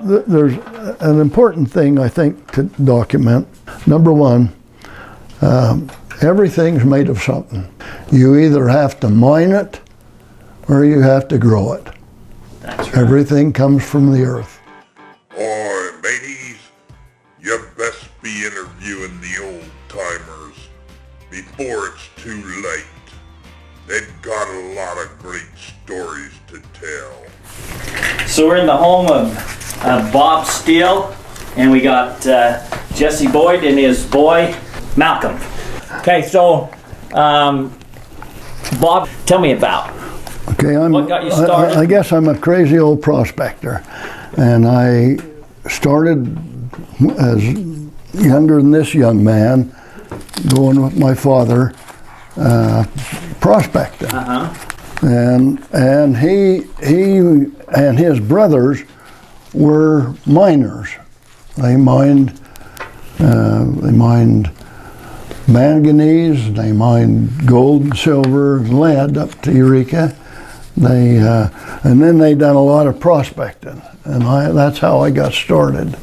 there's an important thing I think to document. Number one, everything's made of something. You either have to mine it or you have to grow it. That's right. Everything comes from the earth. Oi, mateys, you best be interviewing the old timers before it's too late. They've got a lot of great stories to tell. So we're in the home of Bob Steele, and we got Jesse Boyd and his boy, Malcolm. Okay, so Bob, tell me about Okay, what got you started. I guess I'm a crazy old prospector, and I started as younger than this young man, going with my father prospecting. And he and his brothers were miners. They mined manganese, they mined gold, silver, lead up to Eureka. And then they done a lot of prospecting, and that's how I got started.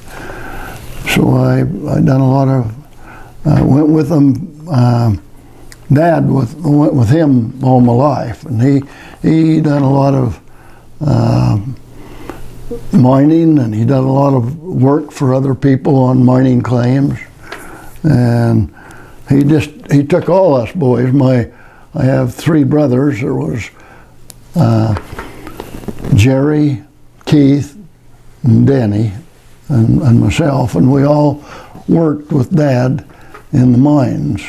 So I done a lot of, went with them. Dad went with him all my life, and he done a lot of mining, and he done a lot of work for other people on mining claims, and he took all us boys. I have three brothers. There was Jerry, Keith, and Danny, and myself, and we all worked with Dad in the mines.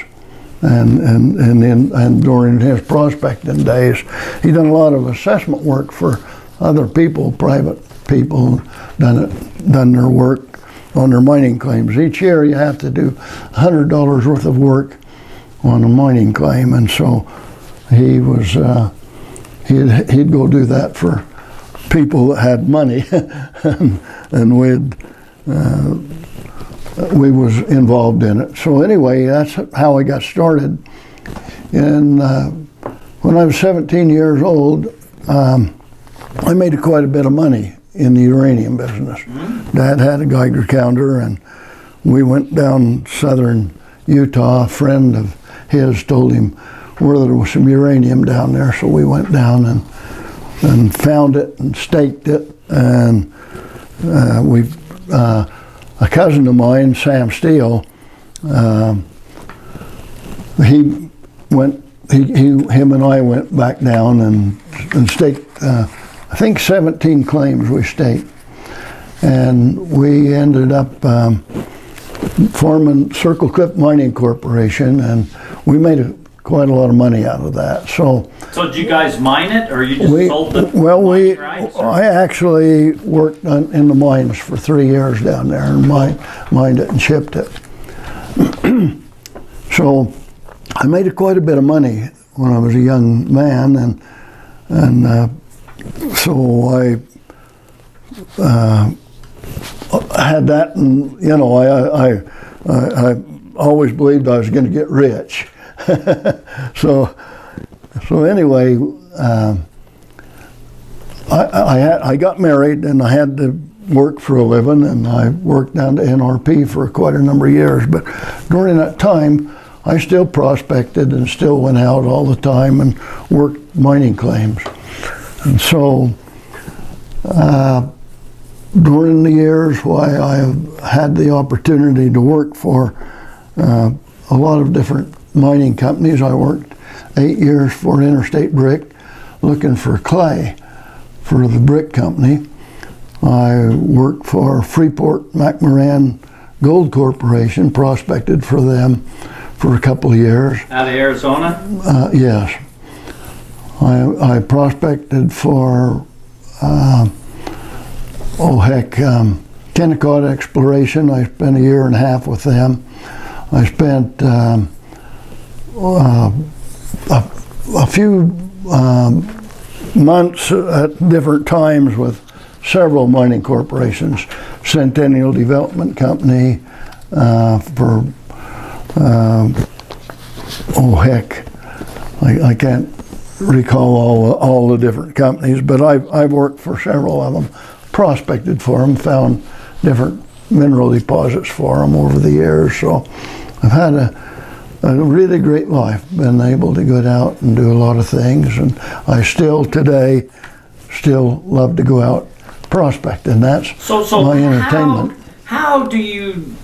And during his prospecting days, he done a lot of assessment work for other people, private people, done their work on their mining claims. Each year you have to do $100 worth of work on a mining claim, and so he was he'd go do that for people that had money, and we was involved in it. So anyway, that's how I got started. And when I was 17 years old, I made quite a bit of money in the uranium business. Dad had a Geiger counter, and we went down southern Utah. A friend of his told him where there was some uranium down there, so we went down and found it and staked it. And a cousin of mine, Sam Steele, him and I went back down and staked, I think 17 claims we staked. And we ended up forming Circle Cliff Mining Corporation, and we made quite a lot of money out of that. So did you guys mine it, or you just sold the mining rights? I actually worked in the mines for 3 years down there, and mined it and shipped it. So I made quite a bit of money when I was a young man, and so I had that, and I always believed I was going to get rich. So anyway, I got married, and I had to work for a living, and I worked down to NRP for quite a number of years. But during that time, I still prospected and still went out all the time and worked mining claims. And so during the years why I have had the opportunity to work for a lot of different mining companies. I worked 8 years for Interstate Brick, looking for clay for the brick company. I worked for Freeport McMoran Gold Corporation, prospected for them for a couple of years. Out of Arizona? Yes. I prospected for, Kennecott Exploration. I spent 1.5 years with them. I spent a few months at different times with several mining corporations. Centennial Development Company for, I can't recall all the different companies, but I've worked for several of them. prospected for them, found different mineral deposits for them over the years. So I've had a really great life, been able to go out and do a lot of things, and I still today love to go out prospecting. That's my entertainment. How do you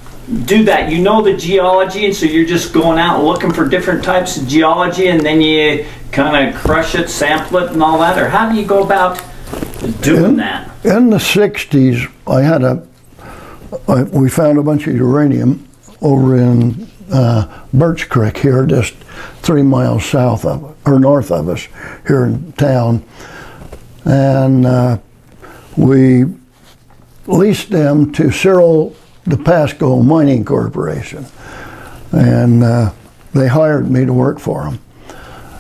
do that? You know the geology, and so you're just going out looking for different types of geology, and then you kind of crush it, sample it, and all that? Or how do you go about doing that? In the 60s, we found a bunch of uranium over in Birch Creek here, just 3 miles south of, or north of us here in town. And we leased them to Cyril DePasco Mining Corporation. And they hired me to work for them.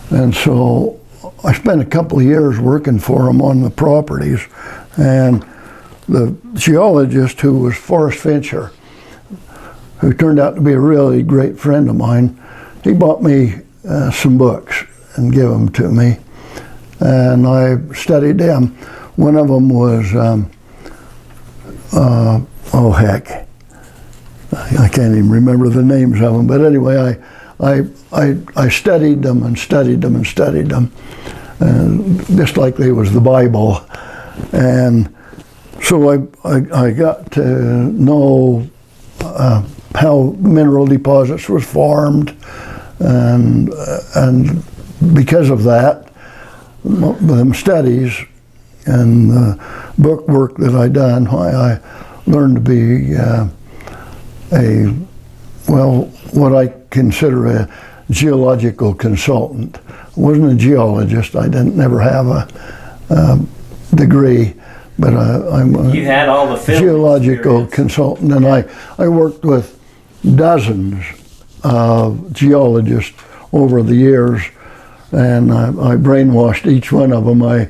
And so I spent a couple of years working for them on the properties. And the geologist, who was Forrest Fincher, who turned out to be a really great friend of mine, he bought me some books and gave them to me. And I studied them. One of them was, oh heck, I can't even remember the names of them. But anyway, I studied them and studied them and studied them, and just like they was the Bible. And so I got to know how mineral deposits was formed, and because of that, them studies and the book work that I done, I learned to be what I consider a geological consultant. I wasn't a geologist. I never have a degree, but I'm a You had all the field geological experience. consultant, and I worked with dozens of geologists over the years, and I brainwashed each one of them. I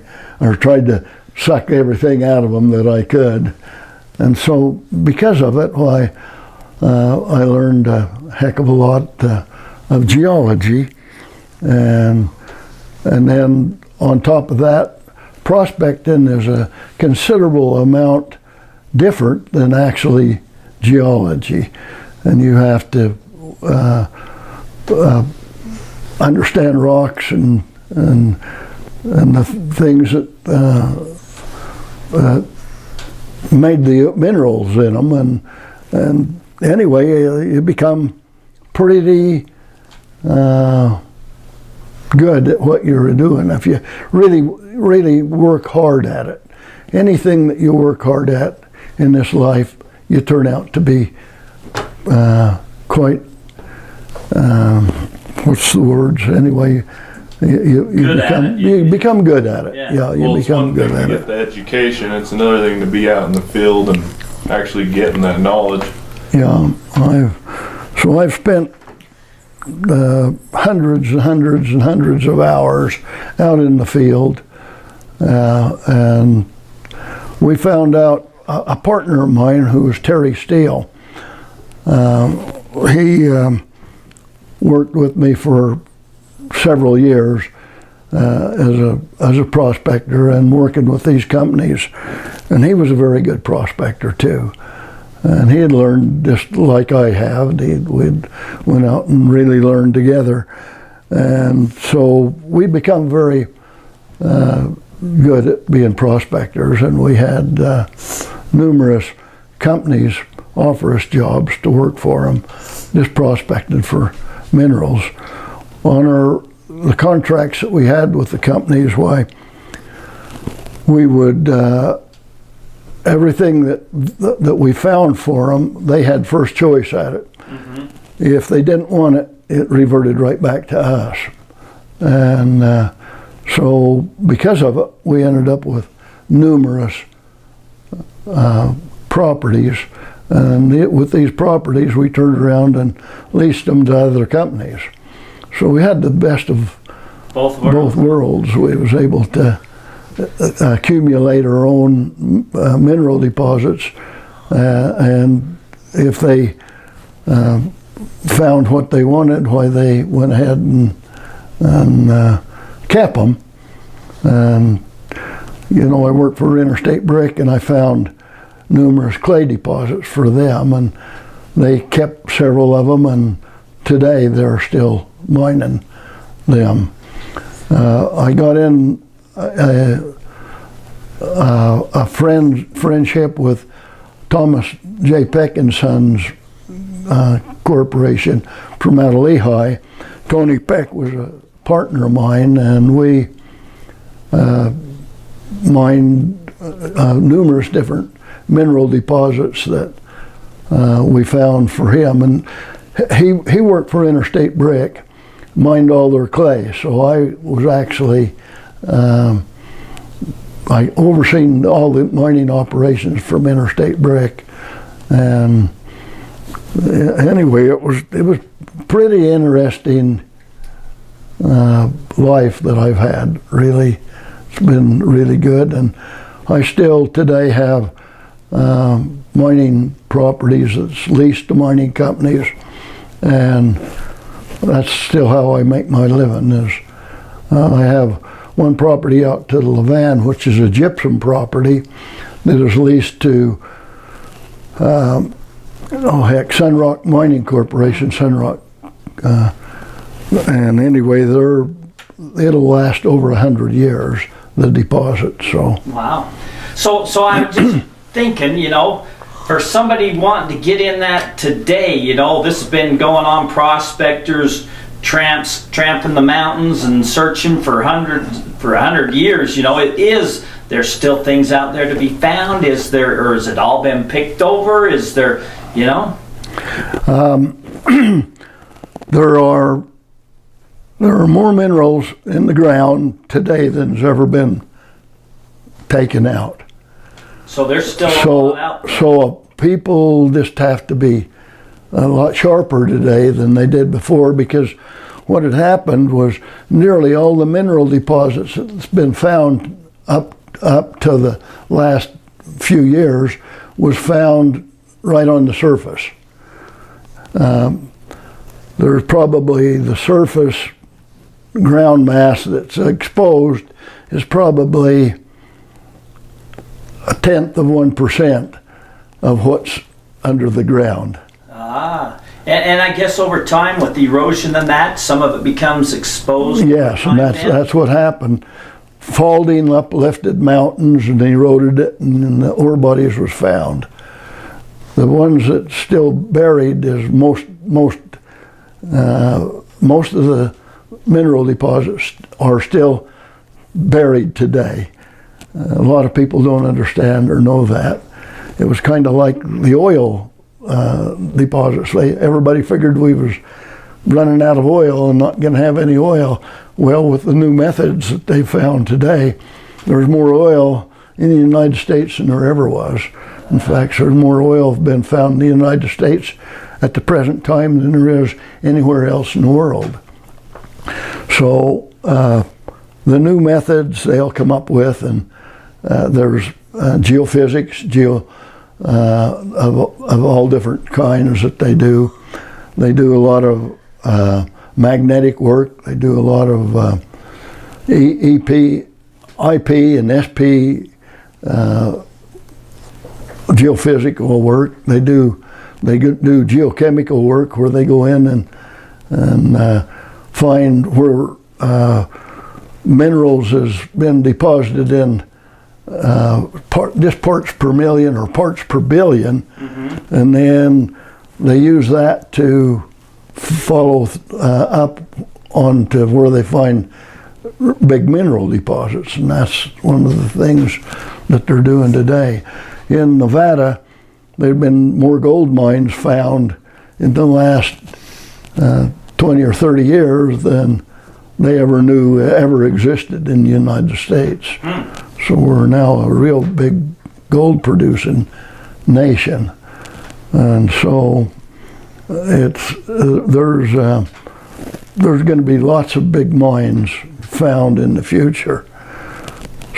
tried to suck everything out of them that I could, and so because of it, I learned a heck of a lot of geology, and then on top of that, prospecting is a considerable amount different than actually geology, and you have to understand rocks and the things that made the minerals in them, and anyway, you become pretty good at what you're doing if you really work hard at it. Anything that you work hard at in this life, you turn out to be quite what's the words anyway, you become good at it. Yeah, you become good at it. Get the education, it's another thing to be out in the field and actually getting that knowledge. Yeah, I've spent hundreds and hundreds and hundreds of hours out in the field, and we found out a partner of mine who was Terry Steele. He worked with me for several years as a prospector and working with these companies, and he was a very good prospector too. And he had learned just like I have. We'd went out and really learned together, and so we become very good at being prospectors. And we had numerous companies offer us jobs to work for them, just prospecting for minerals. On the contracts that we had with the companies, we would everything that we found for them, they had first choice at it. Mm-hmm. If they didn't want it, it reverted right back to us. And so because of it, we ended up with numerous properties. And with these properties, we turned around and leased them to other companies. So we had the best of both worlds. We was able to accumulate our own mineral deposits, and if they found what they wanted, why they went ahead and kept them. And you know, I worked for Interstate Brick, and I found numerous clay deposits for them, and they kept several of them, and today they're still mining them. I got in a friendship with Thomas J. Peck and Sons Corporation from out of Lehigh. Tony Peck was a partner of mine, and we mined numerous different mineral deposits that we found for him. And he worked for Interstate Brick, mined all their clay. So I was actually, I overseen all the mining operations from Interstate Brick. And anyway, it was pretty interesting life that I've had. Really, it's been really good, and I still today have mining properties that's leased to mining companies, and that's still how I make my living. Is I have one property out to the Levan, which is a gypsum property that is leased to Sunrock Mining Corporation, Sunrock, and anyway, it'll last over 100 years, the deposit. So wow. So I'm just thinking, you know, for somebody wanting to get in that today, you know, this has been going on, prospectors, tramping the mountains and searching for 100 years. You know, there's still things out there to be found. Is there, or has it all been picked over? Is there, you know? There are more minerals in the ground today than has ever been taken out. So there's still a lot out there. So people just have to be a lot sharper today than they did before, because what had happened was nearly all the mineral deposits that's been found up to the last few years was found right on the surface. There's probably the surface ground mass that's exposed is probably 1/10% of what's under the ground. And I guess over time with the erosion and that, some of it becomes exposed. Yes, and that's what happened. Faulting uplifted mountains and eroded it, and the ore bodies was found. The ones that's still buried is most of the mineral deposits are still buried today. A lot of people don't understand or know that. It was kind of like the oil deposits. Everybody figured we was running out of oil and not going to have any oil. Well, with the new methods that they found today, there's more oil in the United States than there ever was. In fact, there's more oil been found in the United States at the present time than there is anywhere else in the world. So the new methods they'll come up with, and there's geophysics, of all different kinds that they do. They do a lot of magnetic work. They do a lot of EP, IP, and SP geophysical work. They do geochemical work where they go in and find where minerals has been deposited in just parts per million or parts per billion, and then they use that to follow up onto where they find big mineral deposits, and that's one of the things that they're doing today. In Nevada, there have been more gold mines found in the last 20 or 30 years than they ever knew ever existed in the United States. So we're now a real big gold producing nation, and so it's there's going to be lots of big mines found in the future.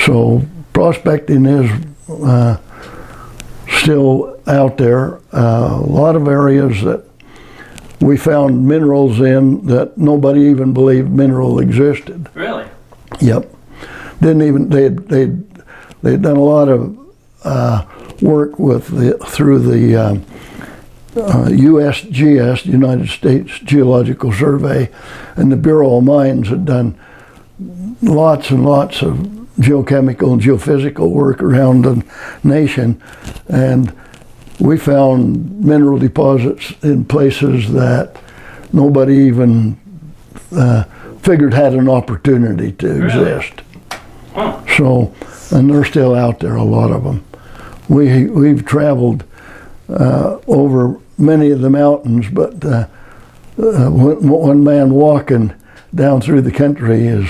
So prospecting is still out there. A lot of areas that we found minerals in that nobody even believed mineral existed. Really? Didn't even, they'd they'd done a lot of work through the USGS, United States Geological Survey, and the Bureau of Mines had done lots and lots of geochemical and geophysical work around the nation, and we found mineral deposits in places that nobody even figured had an opportunity to exist. Huh. So, and they're still out there, a lot of them. We've traveled over many of the mountains, but one man walking down through the country is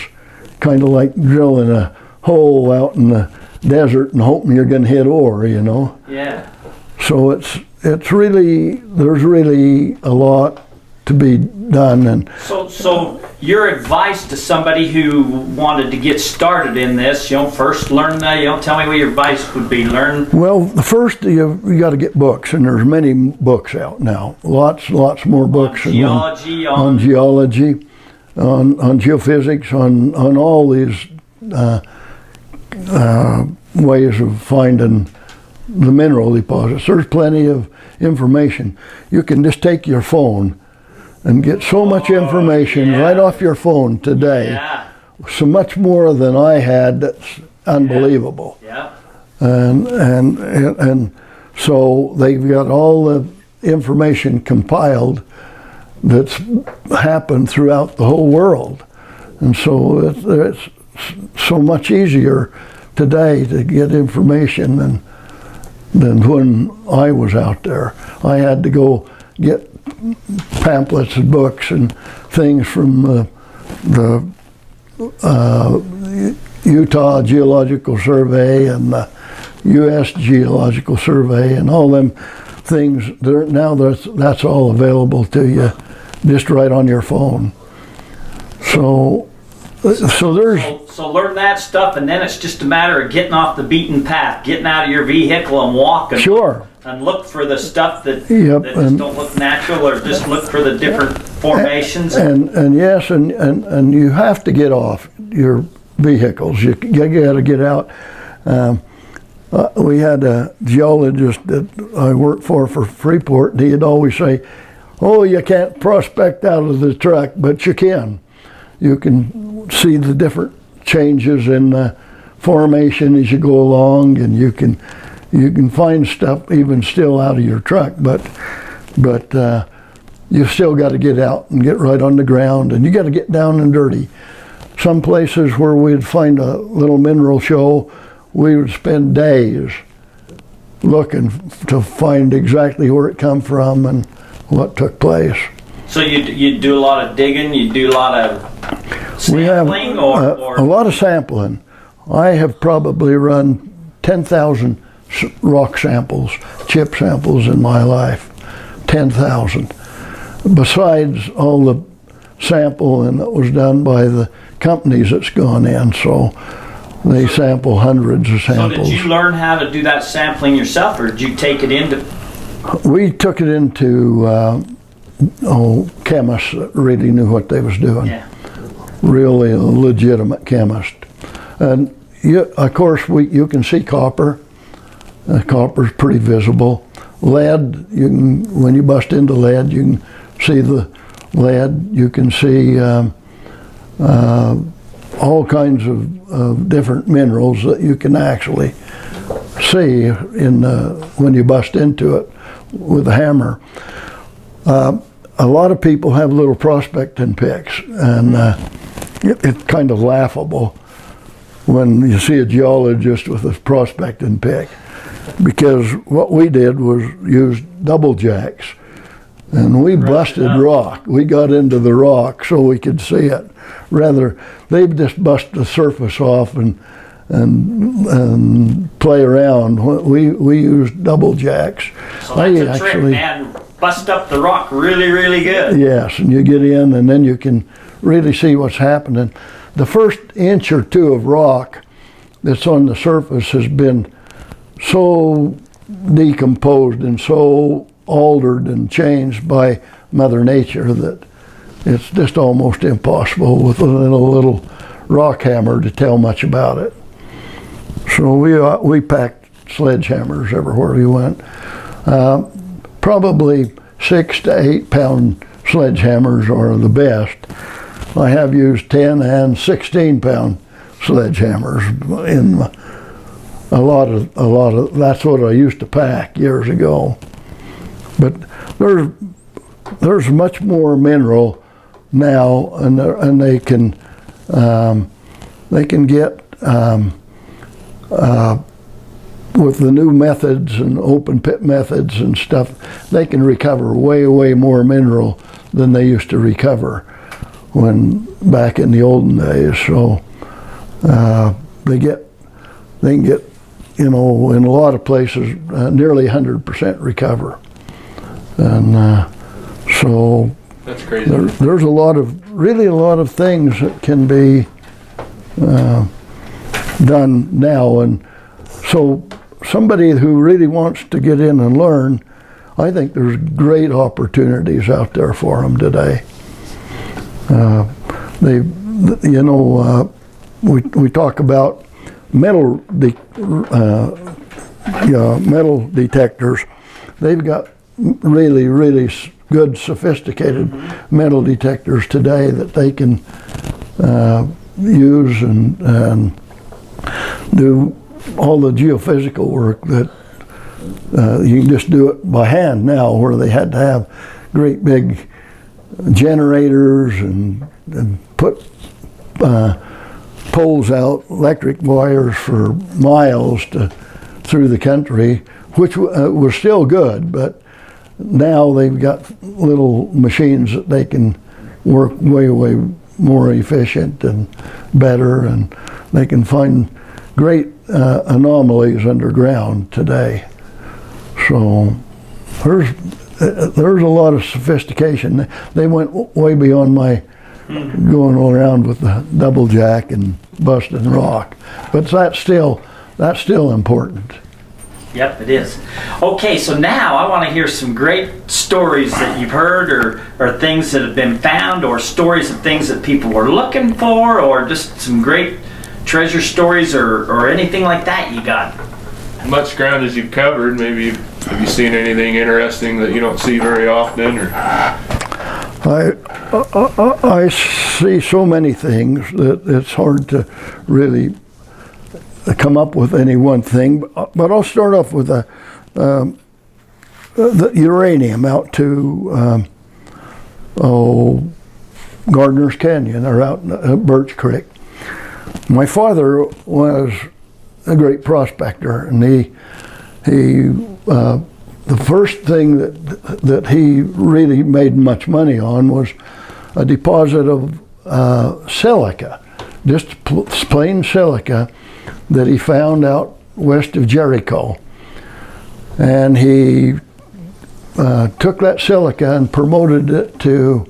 kind of like drilling a hole out in the desert and hoping you're going to hit ore, you know. Yeah. So it's really, there's really a lot to be done. And So your advice to somebody who wanted to get started in this, first learn tell me what your advice would be. well, the first you got to get books, and there's many books out now. Lots more books on geology, on geology, on geophysics, on all these ways of finding the mineral deposits. There's plenty of information. You can just take your phone and get so much information right off your phone today. Yeah. So much more than I had. That's unbelievable. Yeah. And so they've got all the information compiled that's happened throughout the whole world, and so it's so much easier today to get information than when I was out there. I had to go get pamphlets and books and things from the Utah Geological Survey and the U.S. Geological Survey and all them things. Now that's all available to you just right on your phone. So there's... So learn that stuff, and then it's just a matter of getting off the beaten path, getting out of your vehicle and walking. Sure. And look for the stuff that Yep, just don't look natural, or just look for the different formations. And yes, and you have to get off your vehicles. You got to get out. We had a geologist that I worked for Freeport, and he'd always say, "Oh, you can't prospect out of the truck, but you can. You can see the different changes in the formation as you go along, and you can find stuff even still out of your truck, but you still got to get out and get right on the ground, and you got to get down and dirty. Some places where we'd find a little mineral show, we would spend days looking to find exactly where it come from and what took place. So you do a lot of digging, you do a lot of sampling, we have or a lot of sampling. I have probably run 10,000 rock samples, chip samples in my life, 10,000. Besides all the sampling that was done by the companies that's gone in, so they sample hundreds of samples. So did you learn how to do that sampling yourself, or did you take it into? We took it into chemists that really knew what they was doing. Yeah. Really a legitimate chemist. And of course, you can see copper. Copper's pretty visible. Lead, when you bust into lead, you can see the lead. You can see all kinds of different minerals that you can actually see when you bust into it with a hammer. A lot of people have little prospecting picks, and it's kind of laughable when you see a geologist with a prospecting pick, because what we did was use double jacks, and we busted rock. We got into the rock so we could see it. Rather, they just bust the surface off and play around. We used double jacks. So that's a trick, man. Bust up the rock really, really good. Yes, and you get in, and then you can really see what's happening. The first inch or two of rock that's on the surface has been so decomposed and so altered and changed by Mother Nature that it's just almost impossible with a little rock hammer to tell much about it. So we packed sledgehammers everywhere we went. Probably 6 to 8 pound sledgehammers are the best. I have used 10 and 16 pound sledgehammers in a lot of. That's what I used to pack years ago. But there's much more mineral now, and they can get with the new methods and open pit methods and stuff, they can recover way more mineral than they used to recover when back in the olden days. So they can get, in a lot of places, nearly 100% recover. And so That's crazy. there's really a lot of things that can be done now. And so somebody who really wants to get in and learn, I think there's great opportunities out there for them today. We talk about metal detectors. They've got really good, sophisticated metal detectors today that they can use and do all the geophysical work that you can just do it by hand now, where they had to have great big generators and put poles out, electric wires for miles through the country, which was still good, but now they've got little machines that they can work way more efficient and better, and they can find great anomalies underground today. So there's a lot of sophistication. They went way beyond my going around with the double jack and busting rock, but that's still important. Yep, it is. Okay, so now I want to hear some great stories that you've heard, or things that have been found, or stories of things that people were looking for, or just some great treasure stories, or anything like that you got. Much ground as you've covered, maybe have you seen anything interesting that you don't see very often? Or I see so many things that it's hard to really come up with any one thing, but I'll start off with the uranium out to Gardner's Canyon, or out in Birch Creek. My father was a great prospector, and the first thing that he really made much money on was a deposit of silica, just plain silica, that he found out west of Jericho. And he took that silica and promoted it to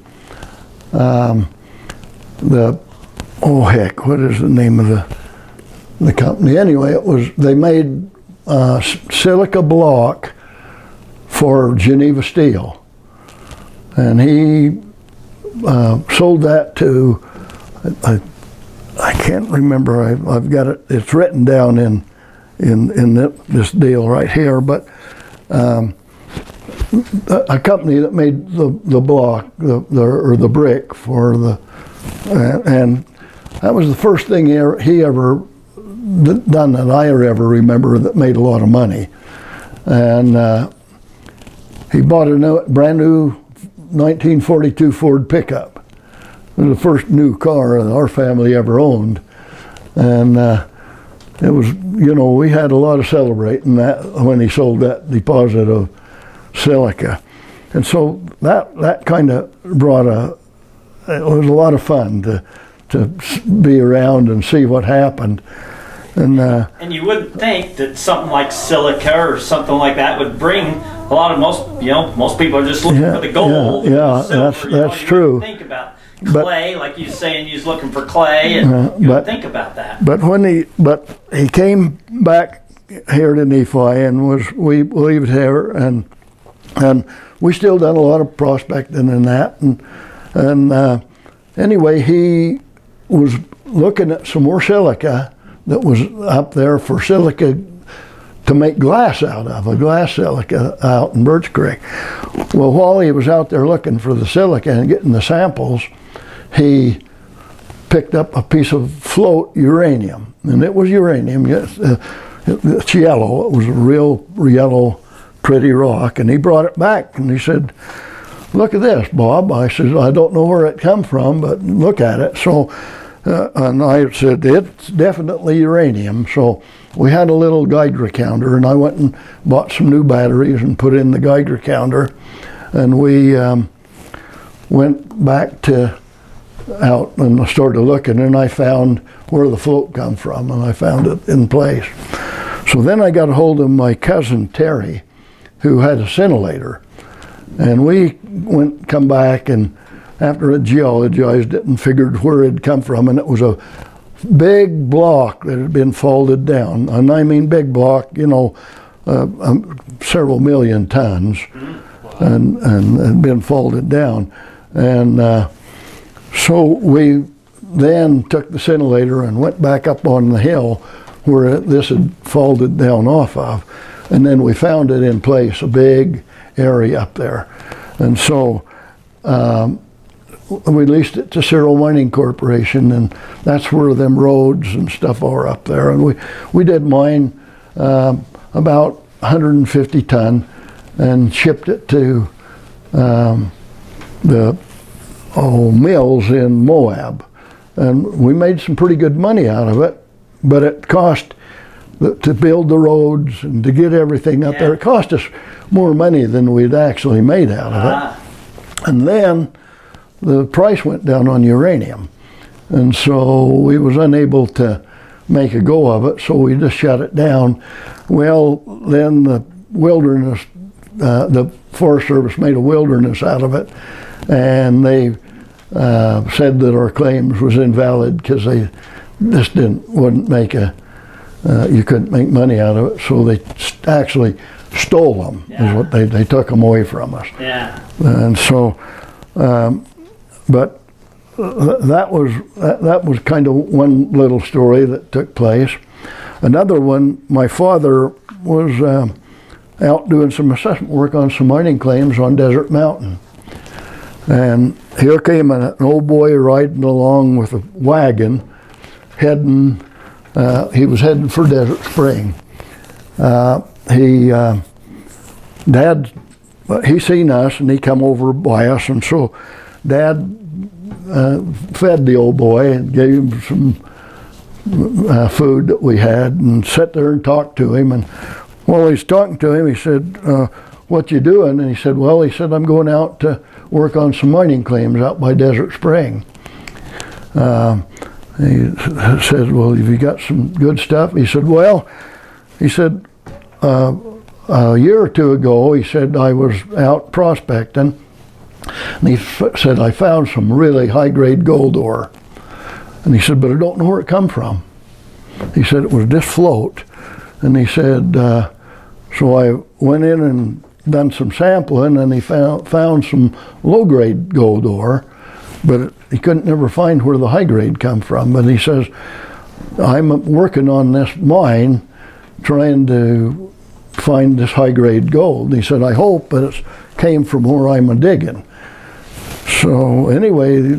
what is the name of the company? Anyway, they made silica block for Geneva Steele, and he sold that to I can't remember. I've got it. It's written down in this deal right here. But a company that made the block, or the brick for and that was the first thing he ever done that I ever remember that made a lot of money. And he bought a brand new 1942 Ford pickup. It was the first new car that our family ever owned, and it was, we had a lot of celebrating that when he sold that deposit of silica. And so that kind of it was a lot of fun to be around and see what happened. And you wouldn't think that something like silica or something like that would bring a lot of most people are just looking for the gold. Yeah, silver, that's true. Think about clay, like you're saying, you're looking for clay, and you don't think about that. But he came back here to Nephi, and we lived here, and we still done a lot of prospecting in that, and anyway, he was looking at some more silica that was up there for silica to make glass out of, a glass silica out in Birch Creek. Well, while he was out there looking for the silica and getting the samples, he picked up a piece of float uranium, and it was uranium. Yes, it's yellow. It was a real yellow, pretty rock, and he brought it back, and he said, "Look at this, Bob." I said, "I don't know where it come from, but look at it." So, and I said, "It's definitely uranium." So we had a little Geiger counter, and I went and bought some new batteries and put in the Geiger counter, and we went back to out and I started looking, and I found where the float come from, and I found it in place. So then I got a hold of my cousin Terry, who had a scintillator, and we come back, and after it geologized it and figured where it had come from, and it was a big block that had been folded down, and I mean big block, you know, several million tons, and had been folded down, and so we then took the scintillator and went back up on the hill where this had folded down off of, and then we found it in place, a big area up there, and so we leased it to Cerro Mining Corporation, and that's where them roads and stuff are up there, and we did mine about 150 ton and shipped it to the mills in Moab, and we made some pretty good money out of it, but it cost to build the roads and to get everything up there. It cost us more money than we'd actually made out of it. And then the price went down on uranium, and so we was unable to make a go of it, so we just shut it down. Well, then the wilderness, the Forest Service made a wilderness out of it, and they said that our claims was invalid because they just wouldn't make you couldn't make money out of it, so they actually stole them, is what they took them away from us. Yeah. And so, but that was kind of one little story that took place. Another one, my father was out doing some assessment work on some mining claims on Desert Mountain. And here came an old boy riding along with a wagon, heading, he was heading for Desert Spring. Dad, he seen us and he come over by us, and so Dad fed the old boy and gave him some food that we had, and sat there and talked to him. And while he's talking to him, he said, "What you doing?" And he said, "Well," he said, "I'm going out to work on some mining claims out by Desert Spring." He said, "Well, have you got some good stuff?" He said, "Well," he said, "a year or two ago," he said, "I was out prospecting, and he said, I found some really high-grade gold ore." And he said, "But I don't know where it come from." He said, "It was this float." And he said, so I went in and done some sampling, and he found some low-grade gold ore, but he couldn't never find where the high-grade come from. But he says, "I'm working on this mine, trying to find this high-grade gold." He said, "I hope that it came from where I'm a-digging." So anyway,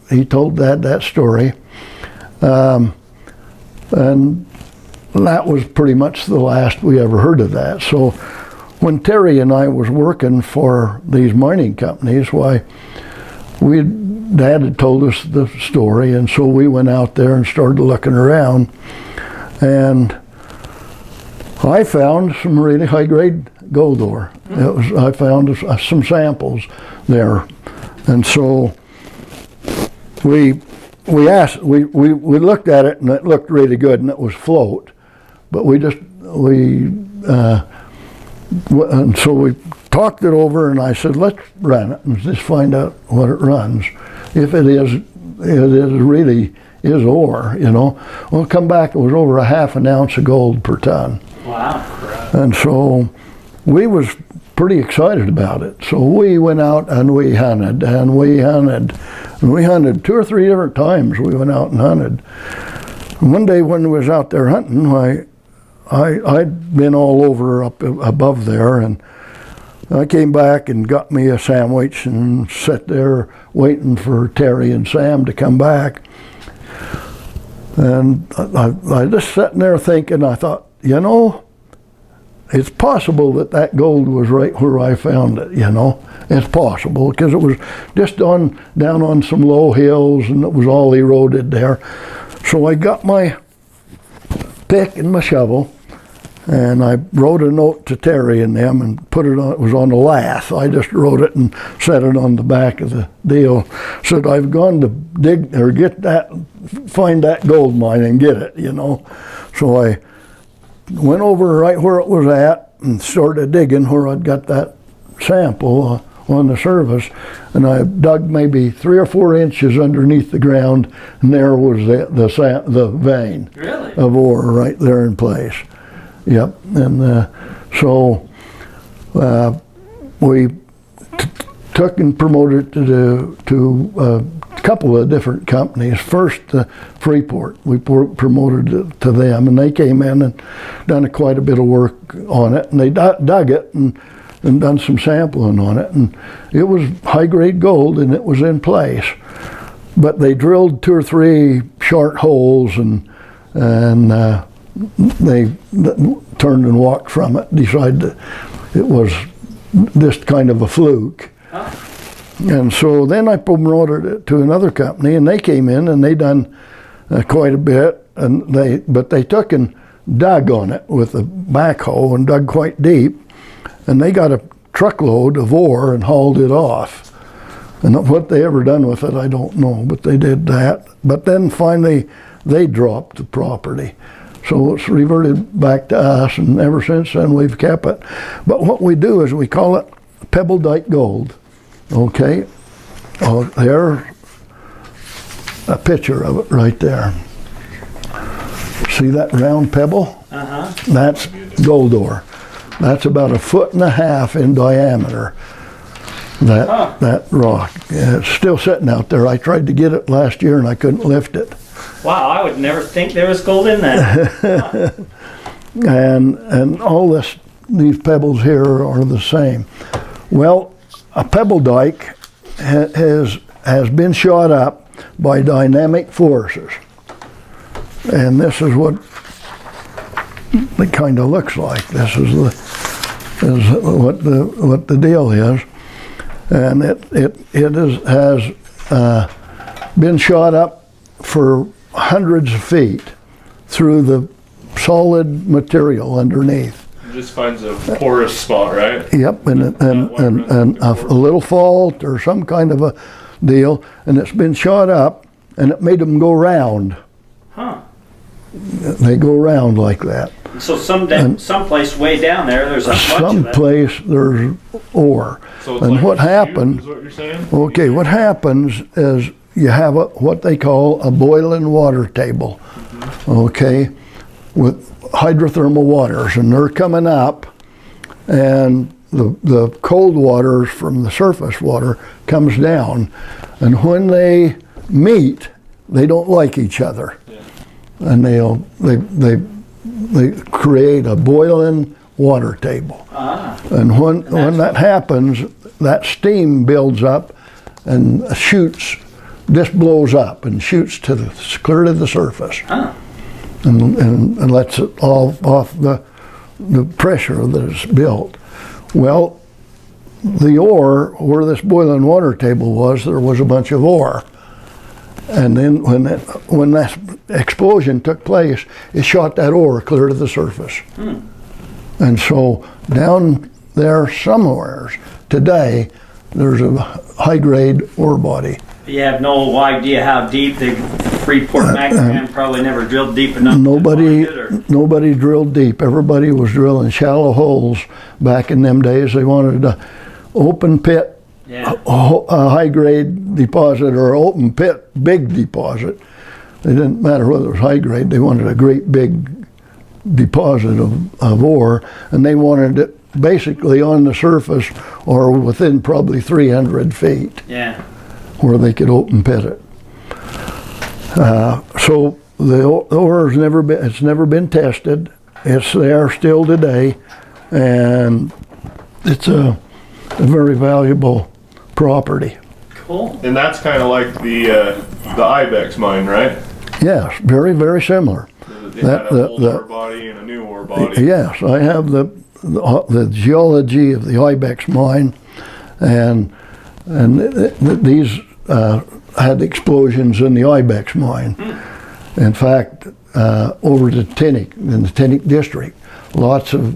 he told Dad that story. And that was pretty much the last we ever heard of that. So when Terry and I was working for these mining companies, why, Dad had told us the story, and so we went out there and started looking around, and I found some really high-grade gold ore. I found some samples there, and so we looked at it, and it looked really good, and it was float. But and so we talked it over, and I said, "Let's run it and just find out what it runs. If it really is ore, you know." Well, come back, it was over a half an ounce of gold per ton. Wow. And so we was pretty excited about it. So we went out and we hunted, and we hunted, and we hunted 2 or 3 different times. We went out and hunted. One day when I was out there hunting, I'd been all over up above there, and I came back and got me a sandwich and sat there waiting for Terry and Sam to come back. And I just sitting there thinking, I thought, you know, it's possible that that gold was right where I found it, you know. It's possible, because it was just down on some low hills, and it was all eroded there. So I got my pick and my shovel, and I wrote a note to Terry and them and put it on. It was on the lath. I just wrote it and set it on the back of the deal. Said I've gone to dig or find that gold mine and get it, you know. So I went over right where it was at and started digging where I'd got that sample on the surface, and I dug maybe 3 or 4 inches underneath the ground, and there was the vein of ore right there in place. Yep, and so we took and promoted to a couple of different companies. First, Freeport, we promoted it to them, and they came in and done quite a bit of work on it, and they dug it and done some sampling on it, and it was high-grade gold, and it was in place. But they drilled 2 or 3 short holes, and they turned and walked from it, decided that it was just kind of a fluke. And so then I promoted it to another company, and they came in and they done quite a bit, but they took and dug on it with a backhoe and dug quite deep, and they got a truckload of ore and hauled it off. And what they ever done with it, I don't know, but they did that. But then finally they dropped the property. So it's reverted back to us, and ever since then we've kept it. But what we do is we call it pebble dike gold. Okay, there's a picture of it right there. See that round pebble? That's gold ore. That's about 1.5 feet in diameter. That rock. It's still sitting out there. I tried to get it last year and I couldn't lift it. Wow, I would never think there was gold in that. And all these pebbles here are the same. Well, a pebble dike has been shot up by dynamic forces, and this is what it kind of looks like. This is what the deal is, and it has been shot up for hundreds of feet through the solid material underneath. Just finds a porous spot, right? Yep, and a little fault or some kind of a deal, and it's been shot up, and it made them go round. They go round like that. So someplace way down there's a bunch of it. Someplace there's ore. So it's and like what happened? Is what you're saying? Okay, what happens is you have what they call a boiling water table. Okay, with hydrothermal waters, and they're coming up, and the cold waters from the surface water comes down, and when they meet, they don't like each other, and they create a boiling water table. And when that happens, that steam builds up and just blows up and shoots clear to the surface. And lets it all off the pressure that is built. Well, the ore, where this boiling water table was, there was a bunch of ore. And then when that explosion took place, it shot that ore clear to the surface. And so down there somewhere today, there's a high-grade ore body. You have no idea how deep the Freeport McMahon probably never drilled deep enough. Nobody drilled deep. Everybody was drilling shallow holes back in them days. They wanted an open pit, a high-grade deposit, or open pit, big deposit. It didn't matter whether it was high-grade. They wanted a great big deposit of ore, and they wanted it basically on the surface or within probably 300 feet. Yeah. Where they could open pit it. So the ore has never been tested. It's there still today, and it's a very valuable property. Cool. And that's kind of like the Ibex mine, right? Yes, very, very similar. It had an old ore body and a new ore body. Yes, I have the geology of the Ibex mine, and these had explosions in the Ibex mine. In fact, over to Tinnick, in the Tinnick district, lots of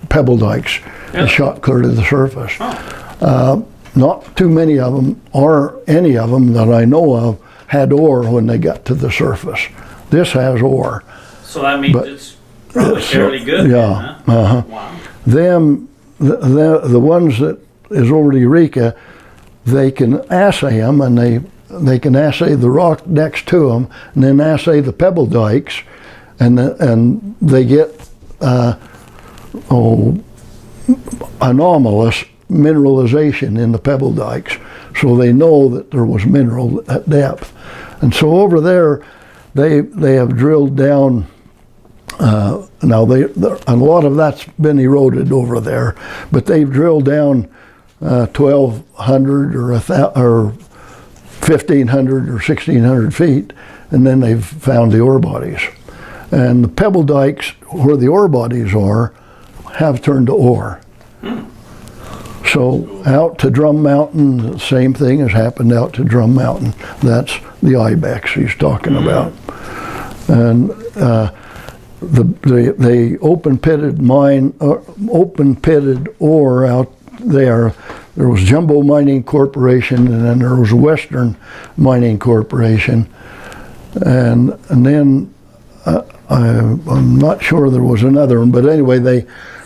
pebble dikes shot clear to the surface. Not too many of them, or any of them that I know of, had ore when they got to the surface. This has ore. So that means it's probably fairly good. Yeah. Then, huh? Wow. The ones that is over to Eureka, they can assay them, and they can assay the rock next to them, and then assay the pebble dikes, and they get anomalous mineralization in the pebble dikes, so they know that there was mineral at depth. And so over there, they have drilled down. Now a lot of that's been eroded over there, but they've drilled down 1,200 or 1,500 or 1,600 feet, and then they've found the ore bodies. And the pebble dikes where the ore bodies are have turned to ore. So out to Drum Mountain, the same thing has happened out to Drum Mountain. That's the Ibex he's talking about. And the open pitted ore out there was Jumbo Mining Corporation, and then there was Western Mining Corporation, and then I'm not sure there was another one, but anyway,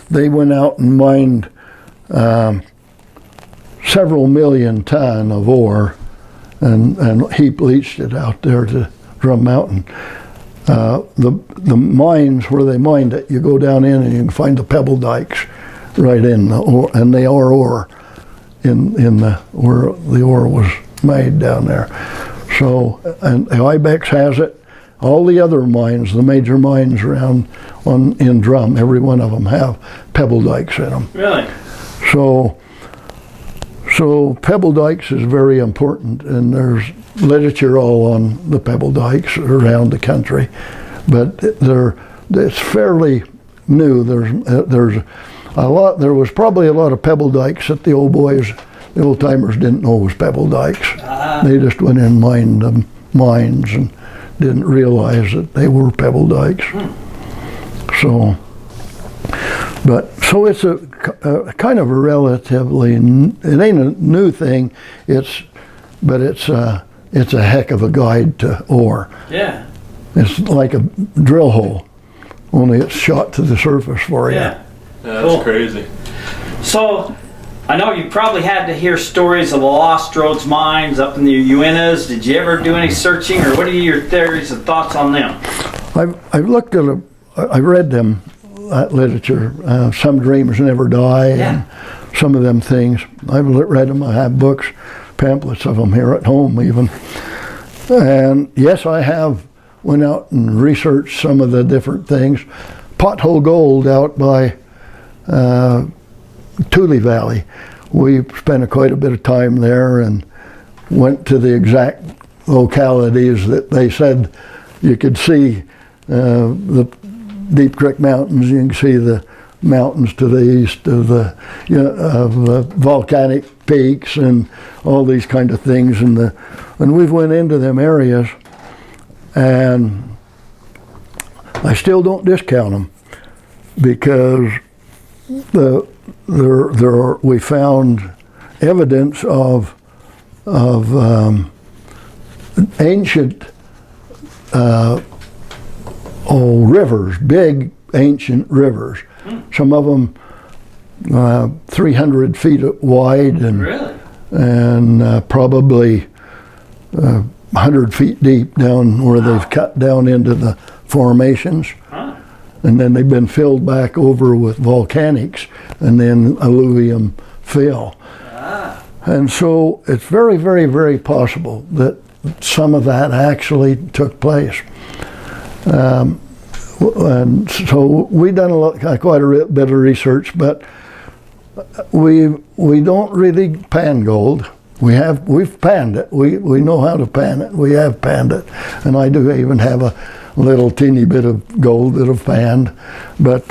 they went out and mined several million ton of ore and heap leached it out there to Drum Mountain. The mines where they mined it, you go down in and you can find the pebble dikes right in the ore, and they are ore in the where the ore was made down there. So, and the Ibex has it. All the other mines, the major mines around in Drum, every one of them have pebble dikes in them. Really? So pebble dikes is very important, and there's literature all on the pebble dikes around the country, but it's fairly new. There's a lot. There was probably a lot of pebble dikes that the old timers didn't know was pebble dikes. They just went in and mined them mines and didn't realize that they were pebble dikes. So it's a kind of a relatively, it ain't a new thing, but it's a heck of a guide to ore. Yeah. It's like a drill hole, only it's shot to the surface for you. Yeah. That's Cool. crazy. So, I know you probably had to hear stories of the Lost Roads mines up in the Uintas. Did you ever do any searching, or what are your theories and thoughts on them? I've looked at I read them, that literature. Some Dreamers Never Die, and some of them things. I've read them. I have books, pamphlets of them here at home even. And yes, I have went out and researched some of the different things. Pothole Gold out by Tule Valley. We spent quite a bit of time there and went to the exact localities that they said you could see the Deep Creek Mountains. You can see the mountains to the east of the volcanic peaks and all these kind of things. And we've went into them areas, and I still don't discount them, because we found evidence of ancient rivers, big ancient rivers. Some of them 300 feet wide and Really? and probably 100 feet deep down where they've cut down into the formations. Huh. And then they've been filled back over with volcanics and then alluvium fill. And so it's very, very, very possible that some of that actually took place. And so we done quite a bit of research, but we don't really pan gold. We've panned it. We know how to pan it. We have panned it, and I do even have a little teeny bit of gold that I've panned. But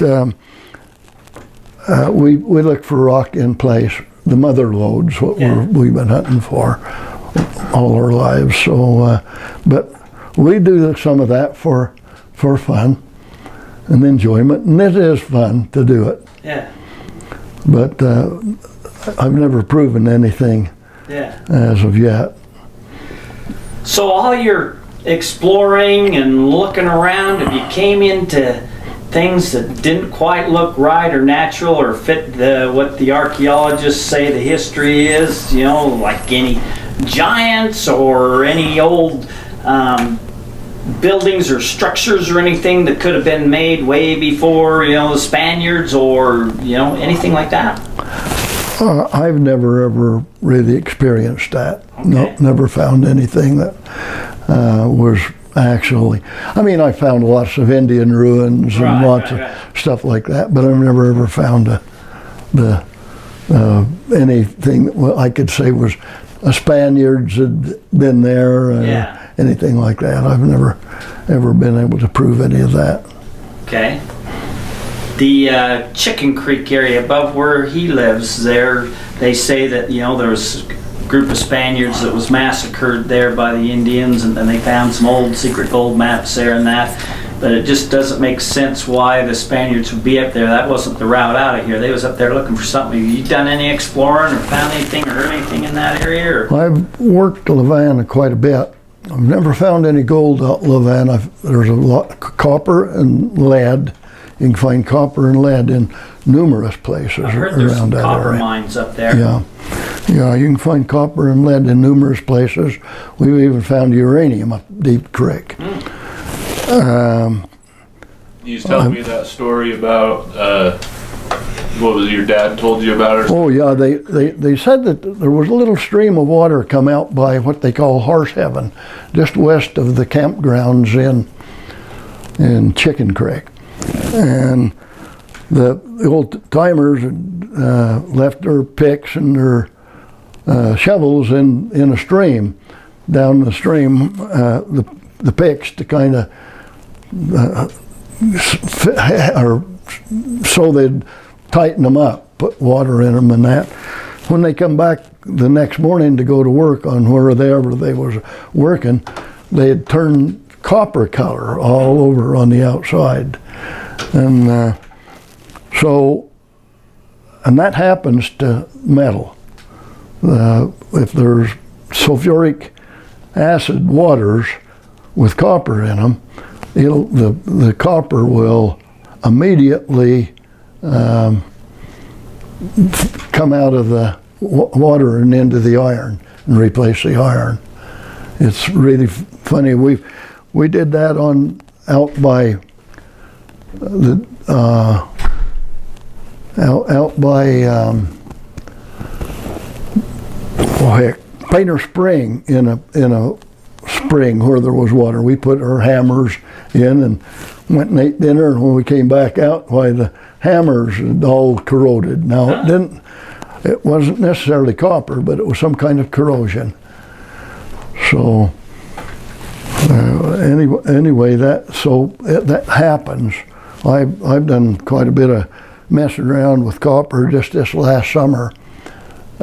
we look for rock in place. The mother lode's what we've been hunting for all our lives. So, but we do some of that for fun and enjoyment, and it is fun to do it. Yeah. But I've never proven anything as of yet. So all your exploring and looking around, if you came into things that didn't quite look right or natural or fit what the archaeologists say the history is, you know, like any giants or any old buildings or structures or anything that could have been made way before, you know, the Spaniards, or, you know, anything like that? I've never ever really experienced that. Okay. No, never found anything that was actually. I mean, I found lots of Indian ruins and lots of stuff like that, but I've never ever found anything that I could say was a Spaniards had been there. Anything like that. I've never ever been able to prove any of that. Okay. The Chicken Creek area above where he lives there, they say that, you know, there was a group of Spaniards that was massacred there by the Indians, and then they found some old secret gold maps there and that. But it just doesn't make sense why the Spaniards would be up there. That wasn't the route out of here. They was up there looking for something. Have you done any exploring or found anything or heard anything in that area? Or? I've worked Lavana quite a bit. I've never found any gold out Lavana. There's a lot of copper and lead. You can find copper and lead in numerous places I heard around there's some that copper area. mines up there. Yeah, you can find copper and lead in numerous places. We've even found uranium up Deep Creek. You was telling me that story about what was it your dad told you about it? Oh yeah, they said that there was a little stream of water come out by what they call Horse Heaven, just west of the campgrounds in Chicken Creek, and the old timers left their picks and their shovels in a stream. Down the stream, the picks to kind of or so they'd tighten them up, put water in them and that. When they come back the next morning to go to work on wherever they was working, they had turned copper color all over on the outside. And and that happens to metal. If there's sulfuric acid waters with copper in them, the copper will immediately come out of the water and into the iron and replace the iron. It's really funny. We did that out by the Painter Spring in a spring where there was water. We put our hammers in and went and ate dinner, and when we came back out, why the hammers had all corroded. Now it wasn't necessarily copper, but it was some kind of corrosion. So anyway, that happens. I've done quite a bit of messing around with copper just this last summer,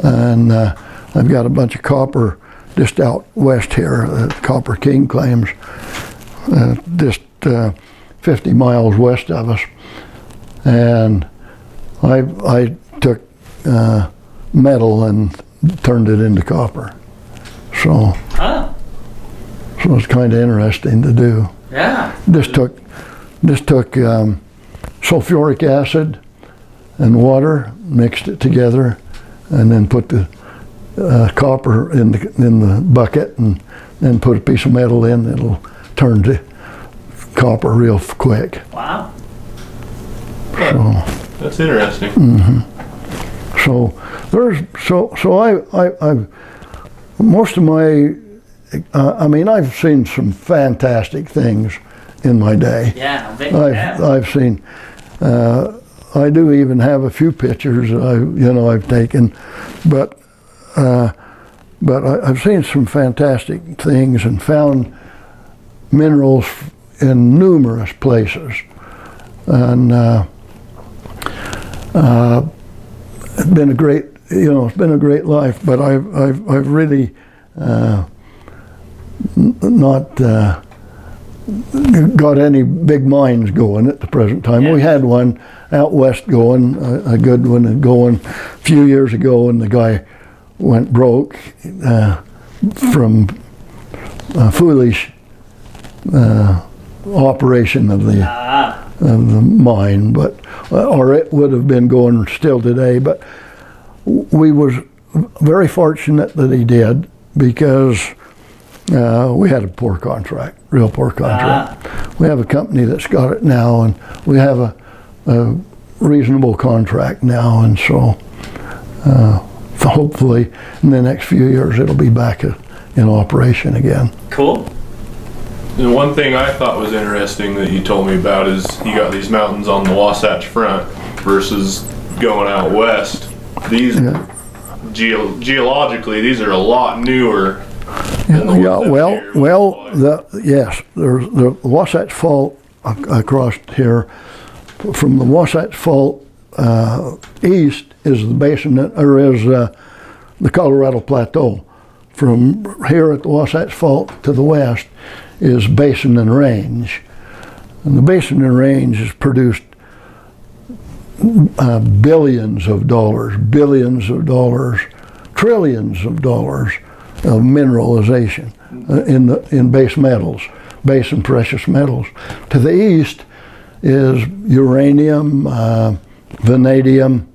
and I've got a bunch of copper just out west here that Copper King claims, just 50 miles west of us. And I took metal and turned it into copper. So it's kind of interesting to do. Yeah. This took sulfuric acid and water, mixed it together, and then put the copper in the bucket, and then put a piece of metal in. It'll turn to copper real quick. Wow. So That's interesting. Mm-hmm. So I've most of my I mean, I've seen some fantastic things in my day. Yeah, I bet you have. I've seen. I do even have a few pictures I've taken, but I've seen some fantastic things and found minerals in numerous places, and it's been a great, it's been a great life. But I've really not got any big mines going at the present time. Yeah. We had one out west going, a good one, and going a few years ago, and the guy went broke from a foolish operation of the mine, but or it would have been going still today. But we was very fortunate that he did, because we had a poor contract, real poor contract. We have a company that's got it now, and we have a reasonable contract now, and so hopefully in the next few years it'll be back in operation again. Cool. And one thing I thought was interesting that you told me about is you got these mountains on the Wasatch Front versus going out west. These geologically, these are a lot newer. Than the ones up here. There's the Wasatch Fault across here. From the Wasatch Fault east is the basin, or is the Colorado Plateau. From here at the Wasatch Fault to the west is Basin and Range. And the Basin and Range has produced billions of dollars, trillions of dollars of mineralization in base metals, base and precious metals. To the east is uranium, vanadium,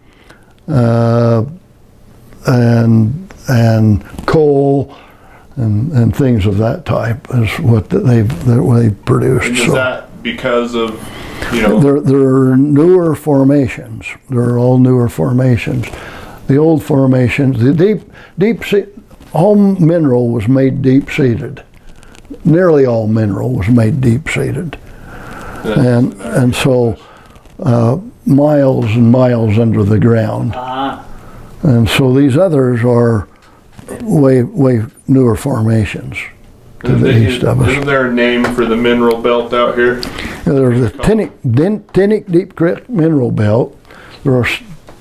and coal, and things of that type is what they've produced. And is that because of, They're newer formations. They're all newer formations. The old formations, the deep sea, all mineral was made deep seated. Nearly all mineral was made deep seated, and so miles and miles under the ground. And so these others are way newer formations to the east of us. Isn't there a name for the mineral belt out here? There's the Tinnick Deep Creek Mineral Belt. There are